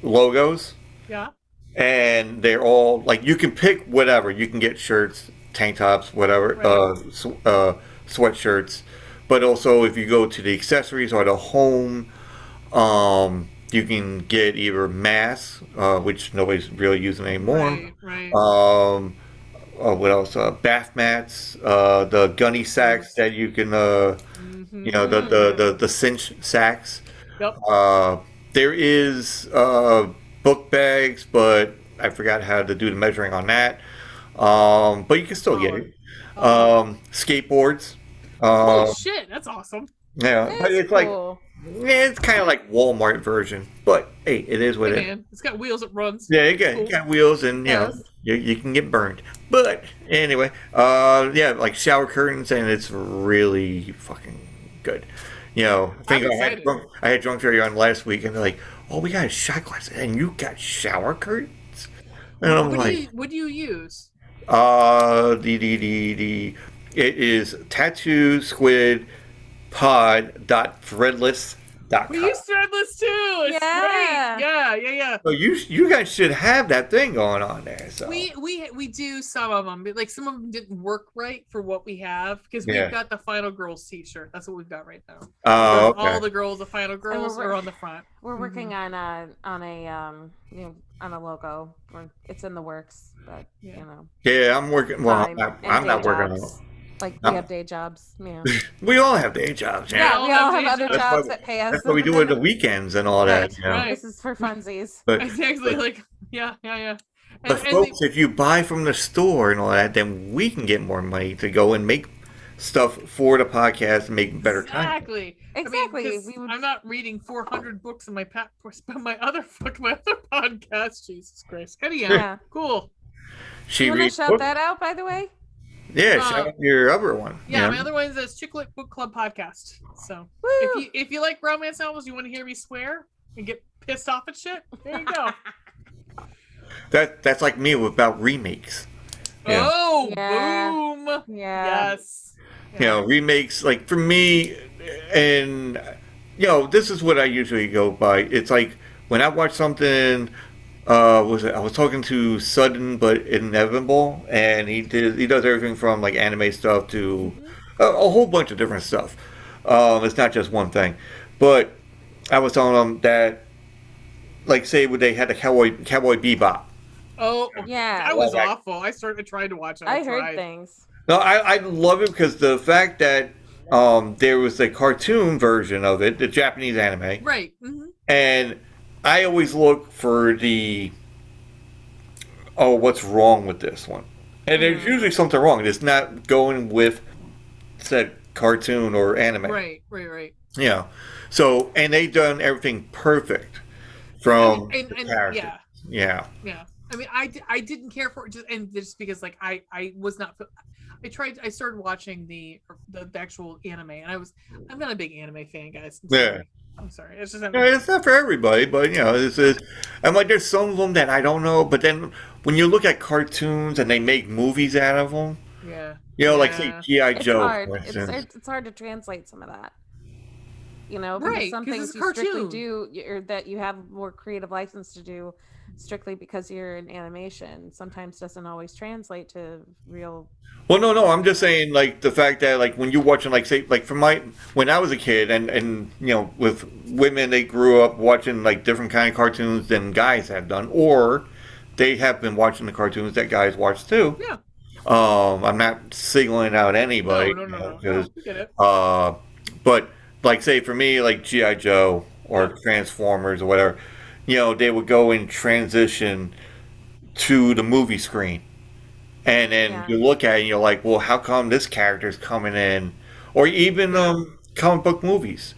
logos, Yeah. and they're all like, you can pick whatever. You can get shirts, tank tops, whatever, Right. sweatshirts. But also, if you go to the accessories or the home, you can get either masks, which nobody's really using anymore. Right. What else? Bath mats, the gunny sacks that you can, you know, the cinch sacks. Yep. There is book bags, but I forgot how to do the measuring on that. But you can still get it. Skateboards. Holy shit, that's awesome. Yeah, but That's it's like, cool. yeah, it's kind of like Walmart version. But hey, it is what Hey, it is. man, it's got wheels, it runs. Yeah, you Cool. got wheels, and you know, Yes. you can get burned. But anyway, yeah, like shower curtains, and it's really fucking good. You know, I think I'm I excited. had drunk very on last week, and they're like, "Oh, we got a shot glass, and you got shower curtains," and I'm like, What do you use? it is tattoo squid pod.threadless.com. We use threadless too. It's Yeah. great. Yeah. So you guys should have that thing going on there. So We do some of them, but like some of them didn't work right for what we have because Yeah. we've got the Final Girls T-shirt. That's what we've got right now. oh, okay. All the girls, the Final Girls, we're- are on the front. We're working on a you know, on a logo. It's in the works, but Yeah. you know. Yeah, I'm working. Well, time I'm and not day working on jobs. it. Like No. we have day jobs. Yeah. We all have day jobs. Yeah, Yeah, we all have day other jobs. jobs that pay us. that's what we do at the weekends and all that. Right, You know? right. This is for funsies. But Exactly. Like yeah. but folks, if you buy from the store and all that, then we can get more money to go and make stuff for the podcast and make better content. Exactly. Exactly. I mean, 'cause We would- I'm not reading 400 books in my my other podcast. Jesus Christ. Anyhow, Yeah. cool. She You want to reads shout books. that out, by the way? Yeah, shout out your other one. Yeah, my other one is Chicklet Book Club podcast. So Woo! if you like romance novels, you want to hear me swear and get pissed off at shit, there you go. That's like me about remakes. Yeah. Oh, Yeah. boom. Yeah. Yes. You know, remakes, like for me, and you know, this is what I usually go by. It's like when I watch something, I was talking to Sudden but Inevitable, and he does everything from like anime stuff to a whole bunch of different stuff. It's not just one thing. But I was telling him that, like, say when they had the Cowboy Bebop. Oh, Yeah. that was Well, awful. I tried to watch it. I heard tried. things. No, I love it because the fact that there was a cartoon version of it, the Japanese anime, Right. Mm-hmm. and I always look for what's wrong with this one? And there's usually something wrong. It's not going with said cartoon or anime. Right. You know. So, and they've done everything perfect from And the characters. yeah. Yeah. I mean, I didn't care for it just because like I was not. I started watching the actual anime, and I'm not a big anime fan, guys. I'm Yeah. sorry. I'm sorry. It's just It's not for everybody, but this is. I'm like, there's some of them that I don't know, but then when you look at cartoons and they make movies out of them, yeah. like say G.I. It's Joe, hard. for instance. It's hard to translate some of that. Because Right, some 'cause things it's a you strictly cartoon. do, or that you have more creative license to do, strictly because you're in animation. Sometimes doesn't always translate to real. Well, no, I'm just saying, like, the fact that, like, when you're watching, like, say, like, when I was a kid, and with women, they grew up watching, like, different kind of cartoons than guys have done, or they have been watching the cartoons that guys watch too. Yeah. I'm not singling out anybody, No. because, We get it. but, like, say, for me, like, G.I. Joe or Transformers or whatever, they would go in transition to the movie screen. And then you look at it and you're like, well, how come this character's coming in? Or even comic book movies,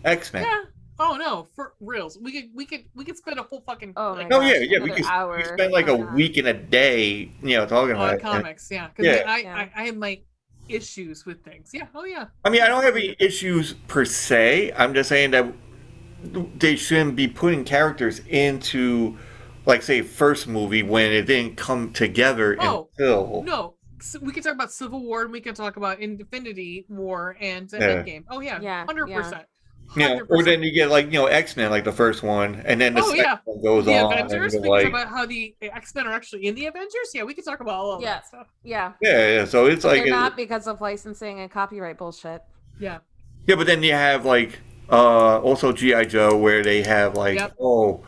X-Men. Yeah. Oh no, for reals. We could spend a whole fucking Oh my Oh gosh, yeah, we another could hour. spend like a week and a day, talking about it. comics. Yeah, because Yeah. I have my issues with things. Yeah. Oh yeah. I mean, I don't have any issues per se. I'm just saying that they shouldn't be putting characters into, like, say, first movie when it didn't come together until. No. So we can talk about Civil War and we can talk about Infinity War and Endgame. Oh yeah, 100%. Or then you get like X-Men, like the first one, and then the second one goes the on. Avengers. And We can talk about how the X-Men are actually in the Avengers. Yeah, we can talk about all of that stuff. Yeah. Yeah. So it's like they're not because of licensing and copyright bullshit. Yeah. Yeah, but then you have like also G.I. Joe, where they have like what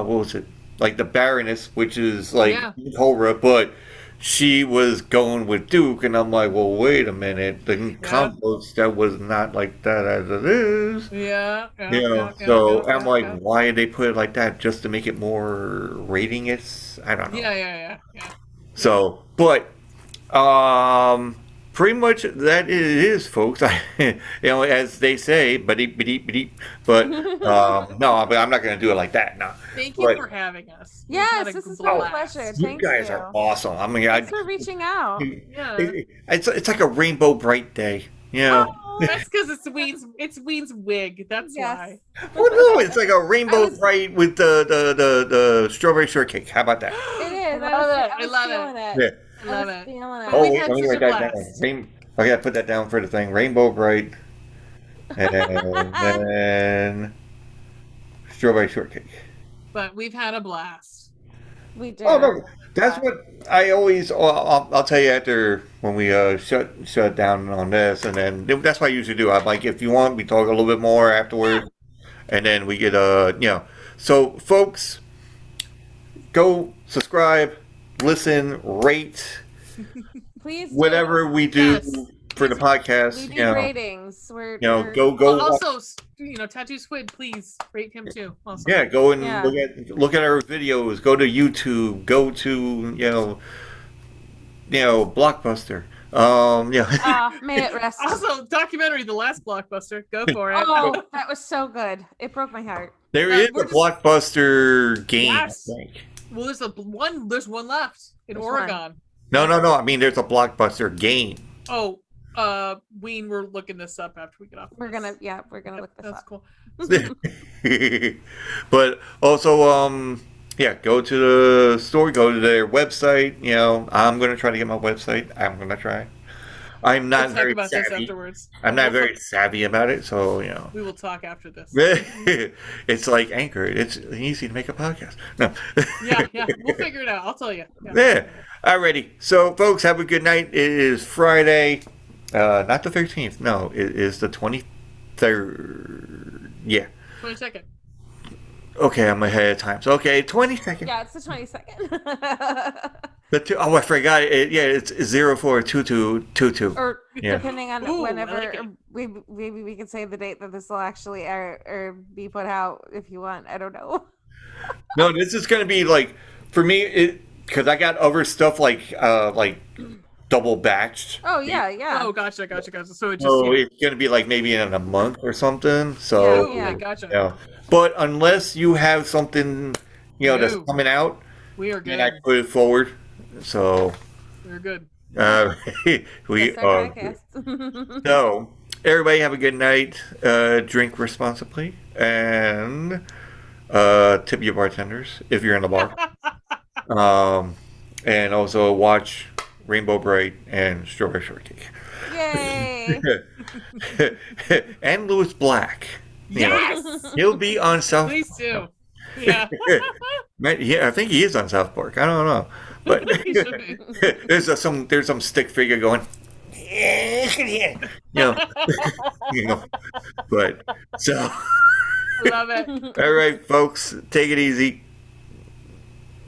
was it, like the Baroness, which is like Cobra, but she was going with Duke, and I'm like, well, wait a minute, the comic books that was not like that as it is. So I'm like, why did they put it like that, just to make it more rating? I don't know. Yeah. So, but pretty much that it is, folks. As they say, but no, but I'm not going to do it like that. No. Thank you for having us. Yes, this is my pleasure. Thank you. You guys are awesome. I mean, thanks for reaching out. It's like a rainbow bright day. Oh, that's because it's Ween's wig. That's why. Well, no, it's like a rainbow bright with the strawberry shortcake. How about that? It is. I love it. Yeah. I love it. Oh, wait, let me write that down. I gotta put that down for the thing. Rainbow bright, and then strawberry shortcake. But we've had a blast. We did. Oh no, that's what I always. I'll tell you after when we shut down on this, and then that's what I usually do. I'm like, if you want, we talk a little bit more afterwards, and then we get So, folks, go subscribe, listen, rate. Please do. Whatever we do for the podcast. We do ratings. Go. Also, Tattoo Squid, please rate him too. Also. Yeah, go and look at our videos. Go to YouTube. Go to Blockbuster. May it rest. Also, documentary, The Last Blockbuster. Go for it. Oh, that was so good. It broke my heart. There is a Blockbuster game. Yes. I think. Well, there's one left in Oregon. No. I mean, there's a Blockbuster game. Oh, Ween, we're looking this up after we get off. We're gonna look this up. That's cool. But also, go to the store, go to their website. I'm gonna try to get my website. I'm not Let's very talk about savvy. this afterwards. I'm not very savvy about it, so we will talk after this. It's like Anchor. It's easy to make a podcast. No. Yeah, we'll figure it out. I'll tell you. Yeah. Alrighty. So, folks, have a good night. It is Friday, not the 13th. No, it is the 23rd. Yeah. 22nd. Okay, I'm ahead of time. So, okay, 22nd. Yeah, it's the 22nd. I forgot. It's 042222. Or depending on whenever, like maybe we can say the date that this will actually air or be put out if you want. I don't know. No, this is going to be like, for me, because I got other stuff like double batched. Oh yeah. Oh, gotcha. So it's going to be like maybe in a month or something. So gotcha. But unless you have something, that's coming out, we are good. And I put it forward. So we're good. we are. So everybody have a good night. Drink responsibly and tip your bartenders if you're in the bar. And also watch Rainbow Bright and Strawberry Shortcake. Yay! And Louis Black. Yes. He'll be on South. Please do. Yeah. Yeah, I think he is on South Park. I don't know, but He should be. there's some stick figure going. You know, you know. But so. Love it. All right, folks, take it easy.